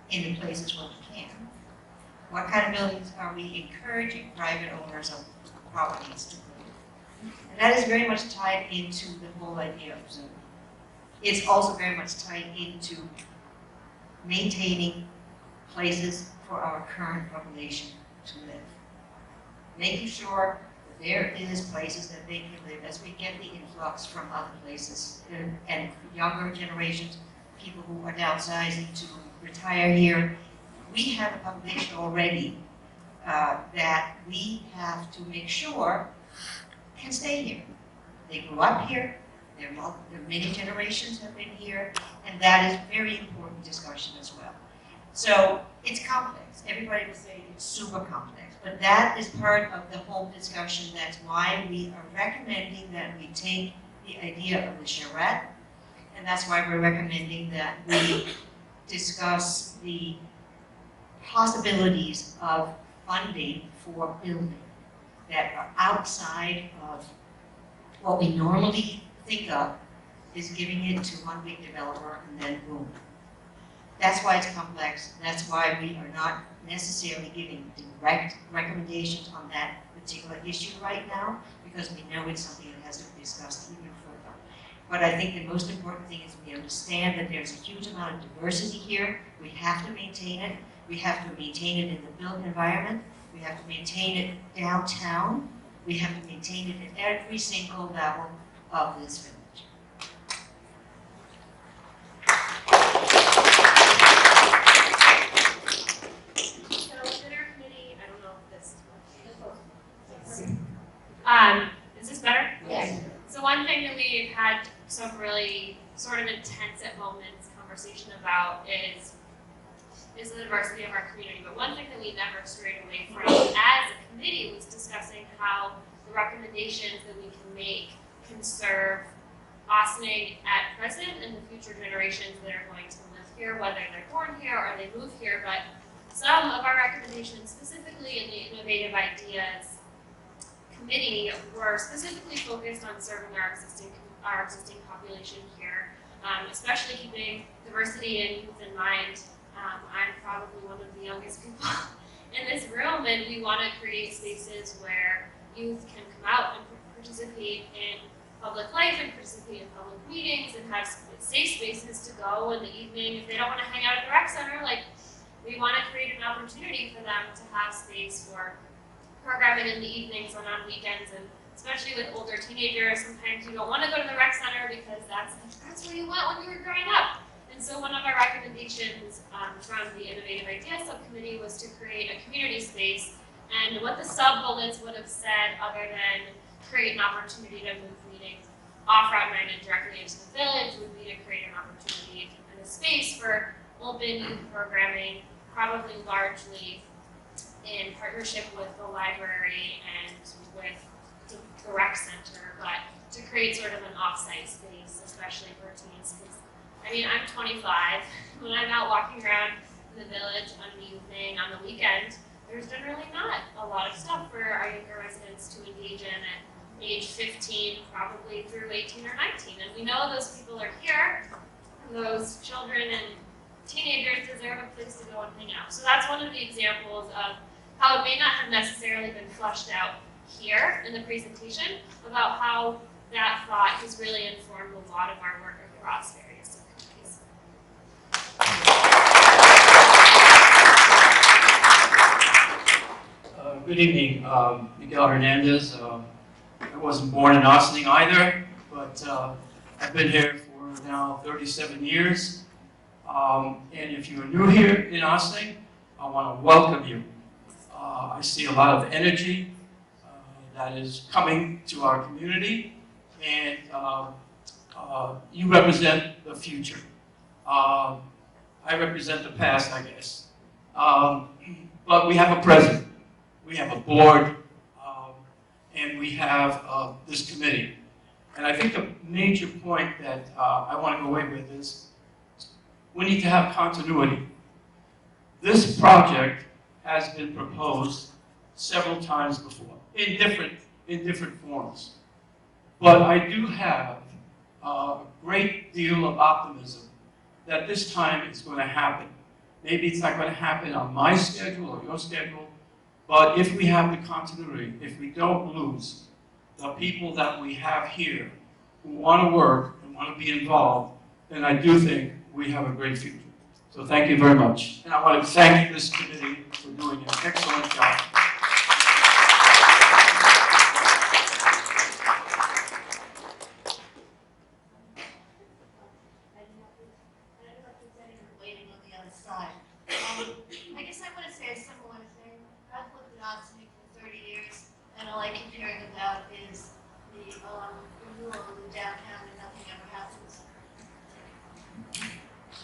the places where we can? What kind of buildings are we encouraging private owners of properties to put in? And that is very much tied into the whole idea of zoning. It's also very much tied into maintaining places for our current population to live. Making sure that there is places that they can live as we get the influx from other places and younger generations, people who are downsizing to retire here. We have a population already that we have to make sure can stay here. They grew up here, their many generations have been here, and that is a very important discussion as well. So it's complex. Everybody will say it's super complex, but that is part of the whole discussion. That's why we are recommending that we take the idea of the charrette, and that's why we're recommending that we discuss the possibilities of funding for building that are outside of what we normally think of is giving it to one big developer and then boom. That's why it's complex. That's why we are not necessarily giving direct recommendations on that particular issue right now, because we know it's something that has to be discussed even further. But I think the most important thing is we understand that there's a huge amount of diversity here. We have to maintain it. We have to maintain it in the built environment. We have to maintain it downtown. We have to maintain it at every single level of this village. Is this better? Yes. So one thing that we've had some really sort of intense at moments conversation about is the diversity of our community. But one thing that we never strayed away from as a committee was discussing how the recommendations that we can make can serve Ossining at present and the future generations that are going to live here, whether they're born here or they move here. But some of our recommendations, specifically in the Innovative Ideas Committee, were specifically focused on serving our existing population here, especially keeping diversity and youth in mind. I'm probably one of the youngest people in this room, and we want to create spaces where youth can come out and participate in public life and participate in public meetings and have safe spaces to go in the evening. If they don't want to hang out at the rec center, like, we want to create an opportunity for them to have space for programming in the evenings and on weekends, and especially with older teenagers, sometimes you don't want to go to the rec center because that's where you went when you were growing up. And so one of our recommendations from the Innovative Ideas Subcommittee was to create a community space. And what the sub-bullets would have said, other than create an opportunity to move meetings off Route 9 and directly into the village, would be to create an opportunity and a space for open youth programming, probably largely in partnership with the library and with the rec center, but to create sort of an off-site space, especially for teens. I mean, I'm 25. When I'm out walking around the village on the evening, on the weekend, there's generally not a lot of stuff for our younger residents to engage in at age 15, probably through 18 or 19. And we know those people are here, and those children and teenagers deserve a place to go and hang out. So that's one of the examples of how it may not have necessarily been fleshed out here in the presentation, about how that thought has really informed a lot of our work across various subcommittees. Good evening, Miguel Hernandez. I wasn't born in Ossining either, but I've been here for now 37 years. And if you're new here in Ossining, I want to welcome you. I see a lot of energy that is coming to our community, and you represent the future. I represent the past, I guess. But we have a president, we have a board, and we have this committee. And I think the major point that I want to go away with is we need to have continuity. This project has been proposed several times before in different forms. But I do have a great deal of optimism that this time it's going to happen. Maybe it's not going to happen on my schedule or your schedule, but if we have the continuity, if we don't lose the people that we have here who want to work and want to be involved, then I do think we have a great future. So thank you very much. And I want to thank this committee for doing an excellent job. Waiting on the other side. I guess I want to say a similar thing. I've lived in Oxney for 30 years, and all I keep hearing about is the renewal of the downtown and nothing ever happens.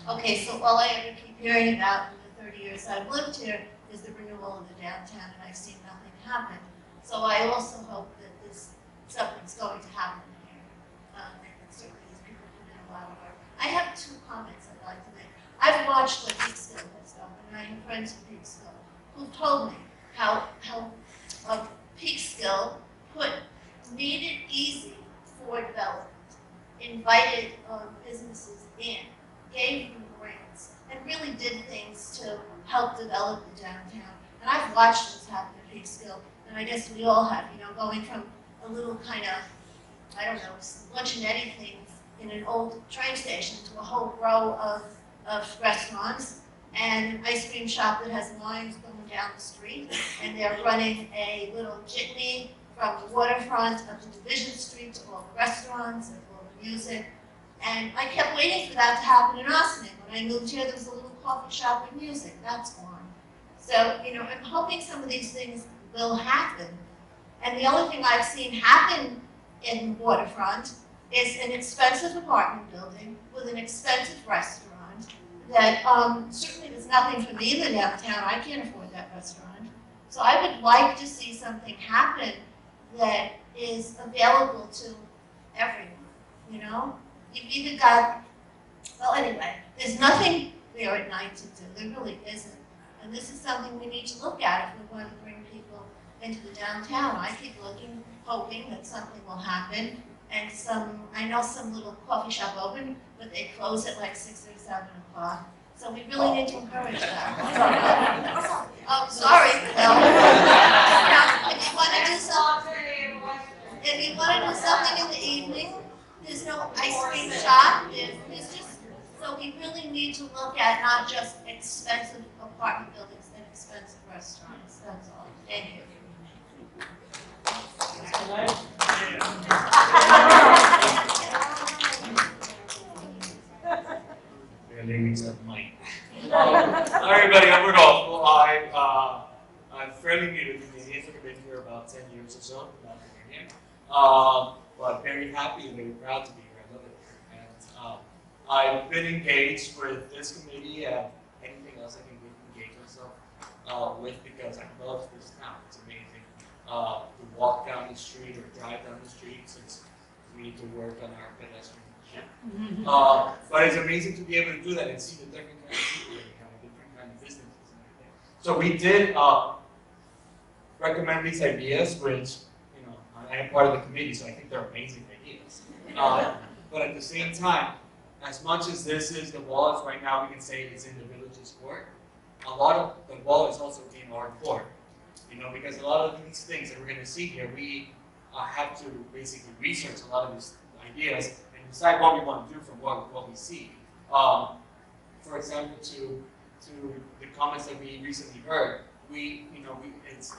Okay, so all I ever keep hearing about in the 30 years I've lived here is the renewal of the downtown, and I've seen nothing happen. So I also hope that something's going to happen here. And certainly these people put in a lot of work. I have two comments I'd like to make. I've watched what Peekskill has done, and I have friends in Peekskill who've told me how Peekskill made it easy for development, invited businesses in, gave them grants, and really did things to help develop the downtown. And I've watched what's happened in Peekskill, and I guess we all have, going from a little kind of, I don't know, luncheonette things in an old train station to a whole row of restaurants and an ice cream shop that has lines going down the street, and they're running a little jitney from the waterfront up to Division Street to all the restaurants and all the music. And I kept waiting for that to happen in Ossining. When I moved here, there was a little coffee shop with music. That's gone. So, I'm hoping some of these things will happen. And the only thing I've seen happen in waterfront is an expensive apartment building with an expensive restaurant that certainly there's nothing for me in the downtown. I can't afford that restaurant. So I would like to see something happen that is available to everyone, You've either got, well anyway, there's nothing there at night to do. There really isn't. And this is something we need to look at if we want to bring people into the downtown. I keep looking, hoping that something will happen. And I know some little coffee shop open, but they close at like 6 or 7 o'clock. So we really need to encourage that. Oh, sorry. Well, if you want to do something in the evening, there's no ice cream shop. There's just, so we really need to look at not just expensive apartment buildings and expensive restaurants. That's all. Thank you. Hi everybody, I'm Rudolph. Well, I'm fairly new to the community. I think I've been here about 10 years or so, not here. But very happy and very proud to be here. I love it here. And I've been engaged with this committee and anything else I can engage myself with because I love this town. It's amazing. To walk down the street or drive down the street since we need to work on our pedestrian shit. But it's amazing to be able to do that and see the different kind of people that we have, different kind of businesses and everything. So we did recommend these ideas, which, I am part of the committee, so I think they're amazing ideas. But at the same time, as much as this is the wall, as right now we can say it's in the village's court, a lot of the wall is also in our court. Because a lot of these things that we're going to see here, we have to basically research a lot of these ideas and decide what we want to do from what we see. For example, to the comments that we recently heard, it's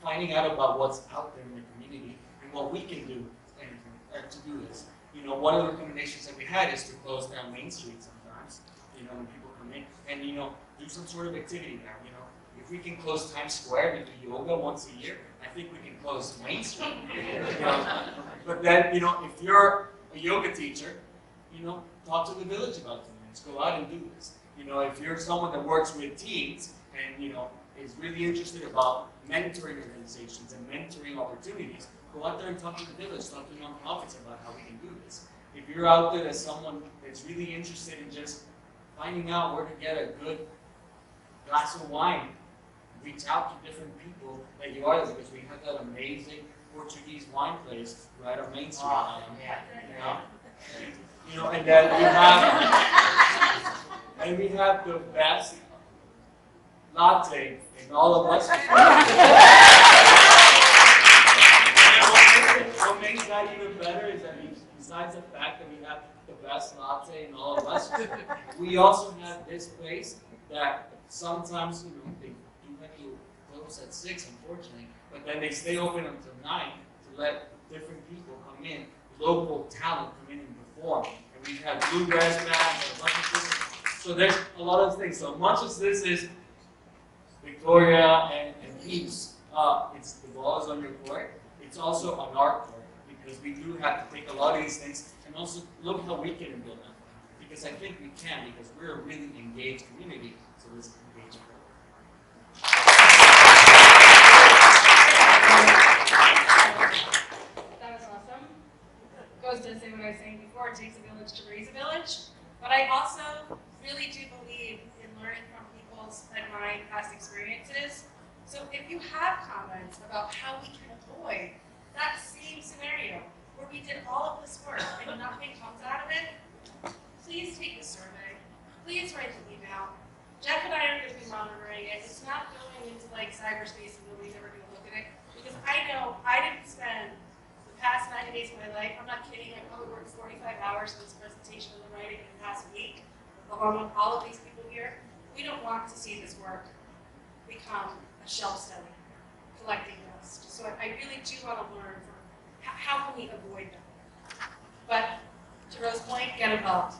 finding out about what's out there in the community and what we can do to do this. One of the recommendations that we had is to close down Main Street sometimes, when people come in, and do some sort of activity there. If we can close Times Square and do yoga once a year, I think we can close Main Street. But then, if you're a yoga teacher, talk to the village about things. Go out and do this. If you're someone that works with teens and is really interested about mentoring organizations and mentoring opportunities, go out there and talk to the village, talk to nonprofits about how we can do this. If you're out there as someone that's really interested in just finding out where to get a good glass of wine. Reach out to different people that you are, because we have that amazing Portuguese wine place right on Main Street. You know, and then we have the best latte in all of us. What makes that even better is that besides the fact that we have the best latte in all of us, we also have this place that sometimes, you know, they do have to close at 6, unfortunately, but then they stay open until 9 to let different people come in, local talent come in and perform. And we have bluegrass bands and a bunch of different. So there's a lot of things. So much as this is Victoria and peace, it's the ball is on your court. It's also on our court, because we do have to take a lot of these things and also look how we can implement them. Because I think we can, because we're a really engaged community. So let's engage further. That was awesome. Goes to say what I was saying before, it takes a village to raise a village. But I also really do believe in learning from people's and my past experiences. So if you have comments about how we can avoid that same scenario where we did all of this work and nothing comes out of it, please take the survey. Please write the email. Jeff and I are going to be monitoring it. It's not going into like cyberspace and nobody's ever going to look at it. Because I know I didn't spend the past 90 days of my life, I'm not kidding, I probably worked 45 hours on this presentation and the writing in the past week, along with all of these people here. We don't want to see this work become a shelf study, collecting dust. So I really do want to learn from how can we avoid that. But to Rose's point, get involved.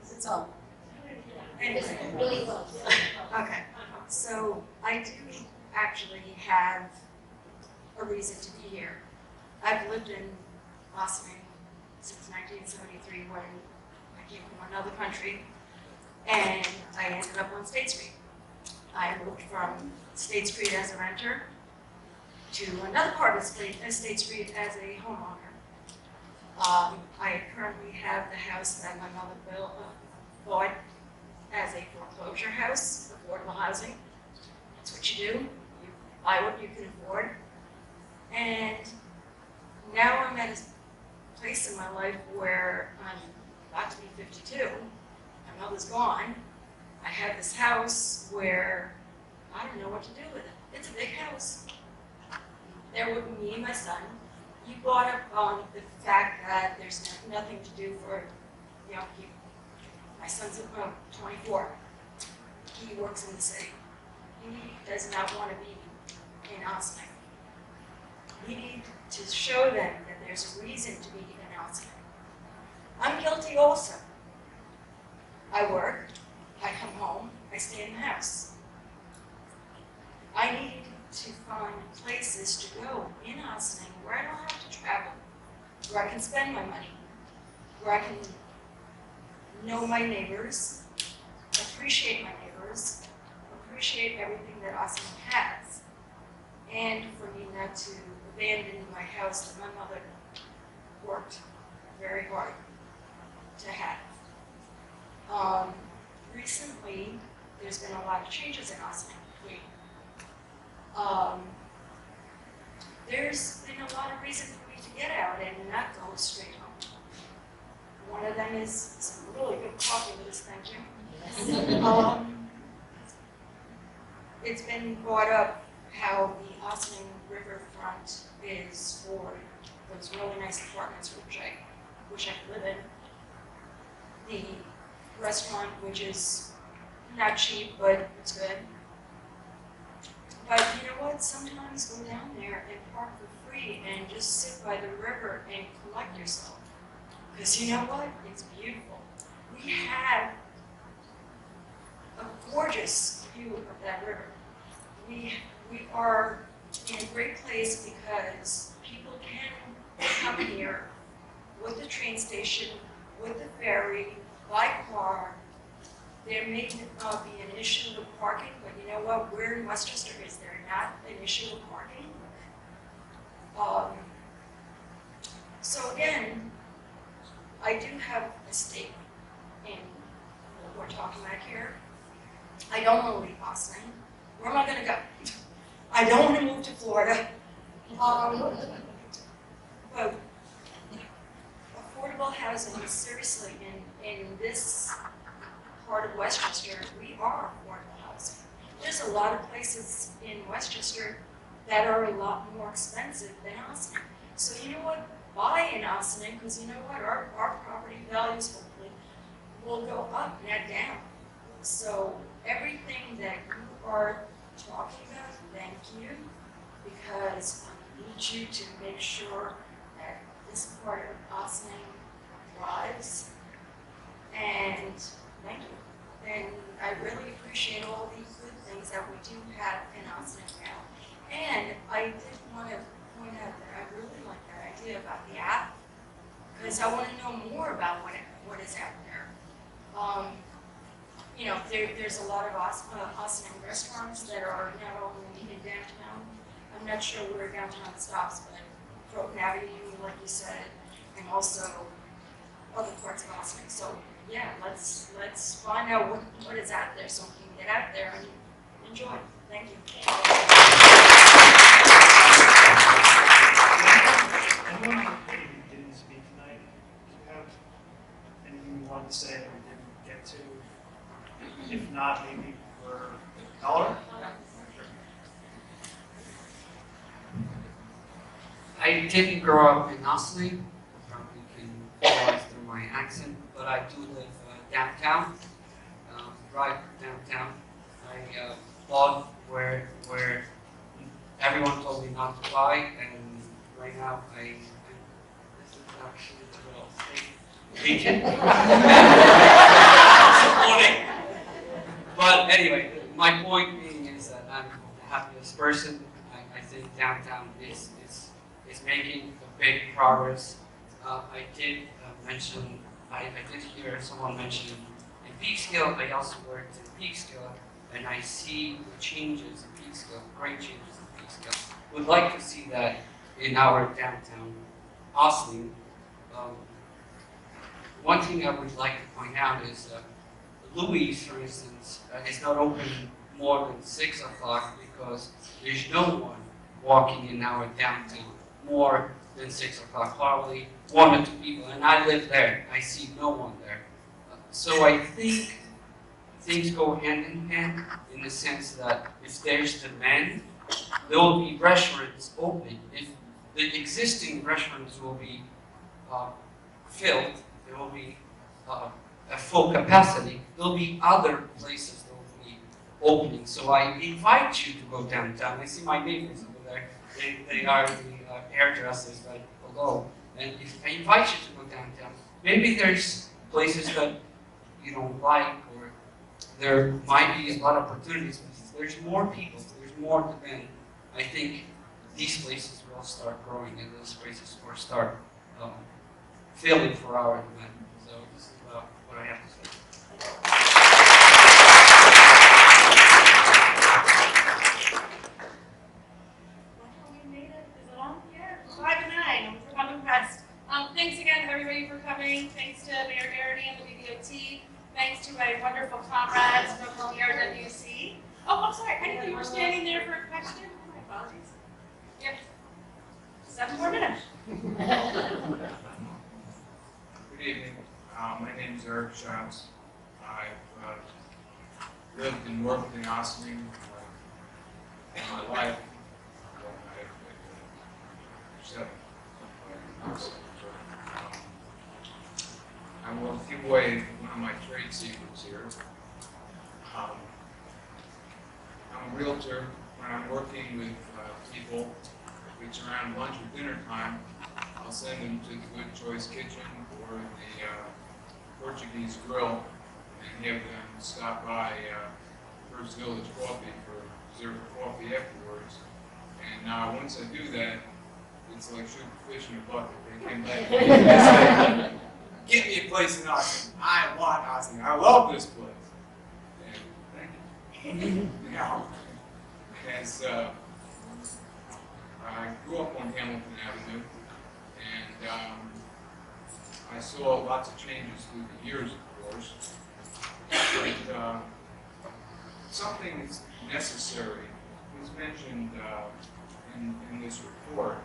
It's on. Anyway. Really close. Okay, so I do actually have a reason to be here. I've lived in Ossining since 1973 when I came from another country, and I ended up on State Street. I moved from State Street as a renter to another part of State Street as a homeowner. I currently have the house that my mother bought as a foreclosure house, affordable housing. That's what you do. You buy what you can afford. And now I'm at a place in my life where I'm about to be 52. My mother's gone. I have this house where I don't know what to do with it. It's a big house. There with me and my son. You brought up on the fact that there's nothing to do for young people. My son's 24. He works in the city. He does not want to be in Ossining. We need to show them that there's a reason to be in Ossining. I'm guilty also. I work, I come home, I stay in the house. I need to find places to go in Ossining where I don't have to travel, where I can spend my money, where I can know my neighbors, appreciate my neighbors, appreciate everything that Ossining has, and for me not to abandon my house that my mother worked very hard to have. Recently, there's been a lot of changes in Ossining. There's been a lot of reason for me to get out and not go straight home. One of them is some really good coffee with this thing, it's been brought up how the Ossining riverfront is for those really nice apartments which I could live in. The restaurant, which is not cheap, but it's good. But you know what? Sometimes go down there and park for free and just sit by the river and collect yourself. Because you know what? It's beautiful. We have a gorgeous view of that river. We are in a great place because people can come here with the train station, with the ferry, by car. There may not be an issue with parking, but you know what? We're in Westchester. Is there not an issue with parking? I do have a stake in what we're talking about here. I don't want to leave Boston. Where am I going to go? I don't want to move to Florida. But affordable housing is seriously in this part of Westchester, we are affordable housing. There's a lot of places in Westchester that are a lot more expensive than Austin. So you know what? Buy in Austin, because you know what? Our property values hopefully will go up, not down. So everything that you are talking about, thank you, because I need you to make sure that this part of Austin thrives. And thank you. And I really appreciate all the good things that we do have in Austin now. And I did want to point out that I really like that idea about the app, because I want to know more about what is out there. You know, there's a lot of Austin restaurants that are not only in downtown. I'm not sure where downtown stops, but Croton Avenue, like you said, and also other parts of Austin. So yeah, let's find out what is out there so we can get out there and enjoy. Thank you. Anyone on the committee who didn't speak tonight, do you have anything you wanted to say that we didn't get to? If not, maybe for Color? I didn't grow up in Ostley, you probably can realize through my accent, but I do live downtown, right downtown. I bought where everyone told me not to buy, and right now this is actually the real estate agent. Supporting. But anyway, my point being is that I'm the happiest person. I think downtown is making a big progress. I did mention, I did hear someone mention in Peekskill. I also worked in Peekskill, and I see the changes in Peekskill, great changes in Peekskill. Would like to see that in our downtown Austin. One thing I would like to point out is Louis, for instance, is not open more than 6 o'clock because there's no one walking in our downtown more than 6 o'clock, probably 1 or 2 people, and I live there. I see no one there. So I think things go hand in hand in the sense that if there's demand, there will be restaurants open. If the existing restaurants will be filled, there will be at full capacity, there'll be other places that will be opening. So I invite you to go downtown. I see my neighbors over there. They are the hairdressers right below. And if I invite you to go downtown, maybe there's places that you don't like, or there might be a lot of opportunities. But there's more people, there's more demand. I think these places will start growing, and those places will start filling for our demand. So this is what I have to say. We made it. Is it on? Yeah, 5 to 9. I'm impressed. Thanks again, everybody, for coming. Thanks to Mayor Garrity and the BBOT. Thanks to my wonderful comrades from the Drwc. Oh, I'm sorry. I didn't know you were standing there for a question. My apologies. Yep. 7 more minutes. Good evening. My name is Eric Schatz. I've lived and worked in Ossining my life. I will give away one of my trade secrets here. I'm a realtor. When I'm working with people, if it's around lunch or dinner time, I'll send them to the Good Choice Kitchen or the Portuguese Grill and have them stop by First Village Coffee for dessert coffee afterwards. And now once I do that, it's like shooting fish in a bucket. They came back and say, get me a place in Austin. I want Austin. I love this place. And thank you. Now, as I grew up on Hamilton Avenue, and I saw lots of changes through the years, of course. But something that's necessary was mentioned in this report.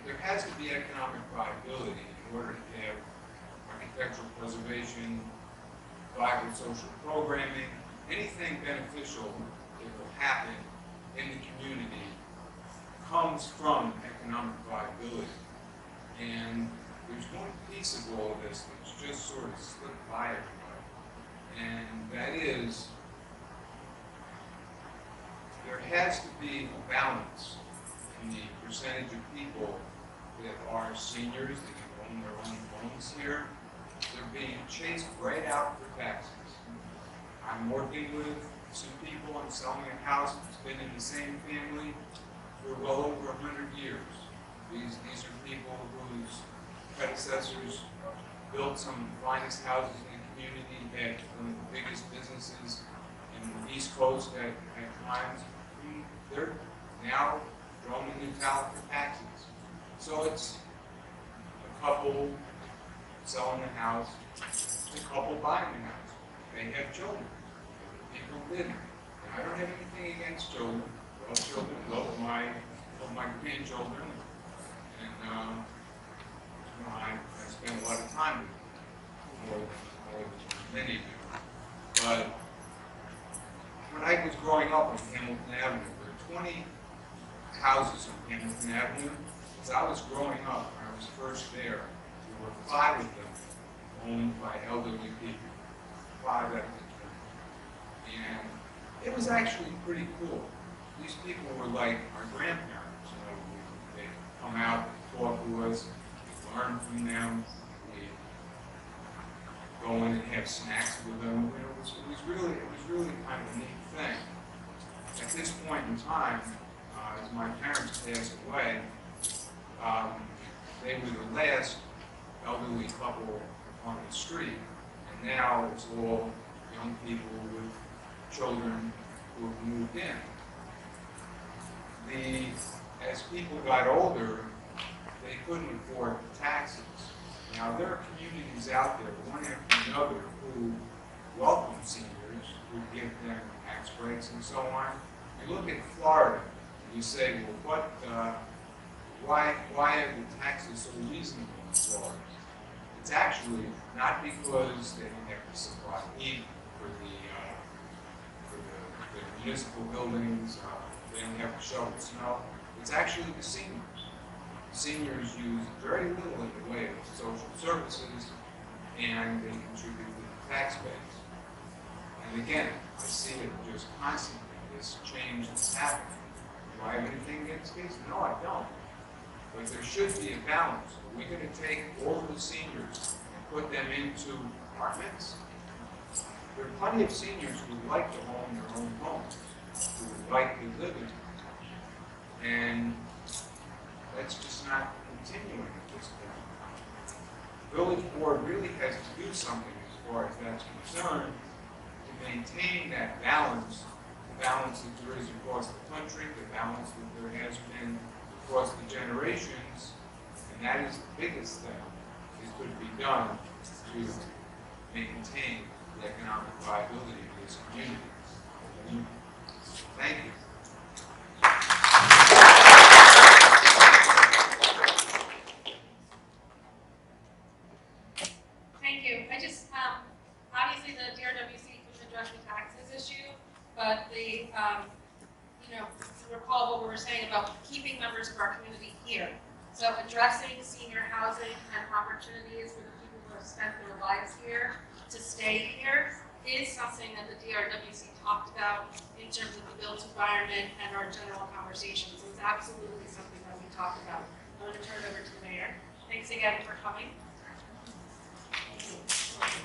There has to be economic viability in order to have architectural preservation, viable social programming, anything beneficial that will happen in the community comes from economic viability. And there's one piece of all of this that's just sort of slipped by everybody, and that is there has to be a balance in the percentage of people that are seniors, that can own their own homes here. They're being chased right out for taxes. I'm working with some people and selling a house that's been in the same family for well over 100 years. These are people whose predecessors built some of the finest houses in the community, had one of the biggest businesses in the East Coast at times. They're now throwing in the towel for taxes. So it's a couple selling a house, it's a couple buying a house. They have children. People didn't. And I don't have anything against children. I love children, love my grandchildren. And I spend a lot of time with them, more than many do. But when I was growing up on Hamilton Avenue, there were 20 houses on Hamilton Avenue. As I was growing up, when I was first there were 5 of them owned by elderly people. 5 out of the 20. And it was actually pretty cool. These people were like our grandparents. You know, they'd come out, talk to us, learn from them. We'd go in and have snacks with them. You know, it was really kind of a neat thing. At this point in time, as my parents passed away, they were the last elderly couple on the street, and now it's all young people with children who have moved in. As people got older, they couldn't afford the taxes. Now there are communities out there, one after another, who welcome seniors, who give them tax breaks and so on. You look at Florida, and you say, well, why are the taxes so reasonable in Florida? It's actually not because they don't have to supply heat for the municipal buildings, they don't have to shovel snow. It's actually the seniors. Seniors use very little in the way of social services, and they contribute to the tax base. And again, I see it just constantly, this change that's happening. Do I have anything against kids? No, I don't. But there should be a balance. Are we going to take all of the seniors and put them into apartments? There are plenty of seniors who would like to own their own homes, who would like to live in them. And that's just not continuing at this point. The village board really has to do something as far as that's concerned to maintain that balance, the balance that there is across the country, the balance that there has been across the generations, and that is the biggest thing that could be done to maintain the economic viability of this community. Thank you. Thank you. I just, obviously the DRWC can address the taxes issue, but recall what we were saying about keeping members of our community here. So addressing senior housing and opportunities for the people who have spent their lives here to stay here is something that the DRWC talked about in terms of the built environment and our general conversations. It was absolutely something that we talked about. I'm going to turn it over to the mayor. Thanks again for coming.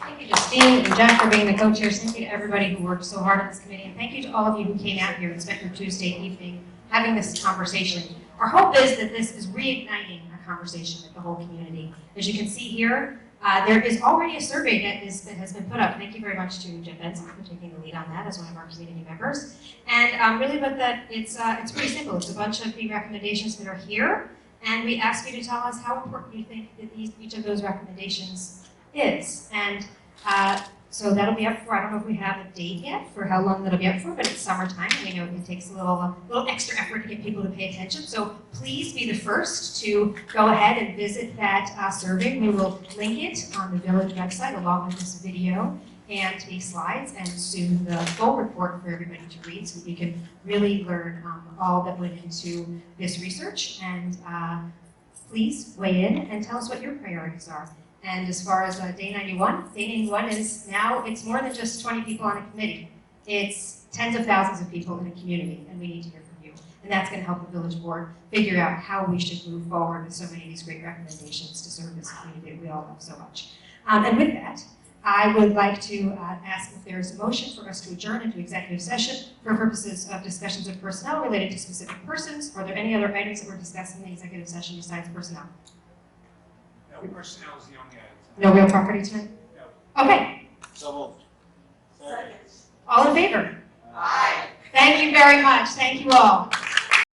Thank you, Justine and Jeff, for being the co-chairs. Thank you to everybody who worked so hard on this committee. And thank you to all of you who came out here and spent your Tuesday evening having this conversation. Our hope is that this is reigniting a conversation with the whole community. As you can see here, there is already a survey that has been put up. Thank you very much to Jeff Benson for taking the lead on that as one of our community members. And really, but that it's pretty simple. It's a bunch of the recommendations that are here. and we ask you to tell us how important you think that each of those recommendations is. And so that'll be up for, I don't know if we have a date yet for how long that'll be up for, but it's summertime, and we know it takes a little extra effort to get people to pay attention. So please be the first to go ahead and visit that survey. We will link it on the village website along with this video and the slides, and soon the full report for everybody to read, so we can really learn all that went into this research. And please weigh in and tell us what your priorities are. And as far as Day 91 is now, it's more than just 20 people on a committee. It's tens of thousands of people in a community, and we need to hear from you. And that's going to help the village board figure out how we should move forward with so many of these great recommendations to serve this community that we all love so much. And with that, I would like to ask if there is a motion for us to adjourn into executive session for purposes of discussions of personnel related to specific persons. Are there any other items that we're discussing in the executive session besides personnel? No, personnel is the only item. No real property tonight? No. Okay. So moved. Second. All in favor? Aye. Thank you very much. Thank you all.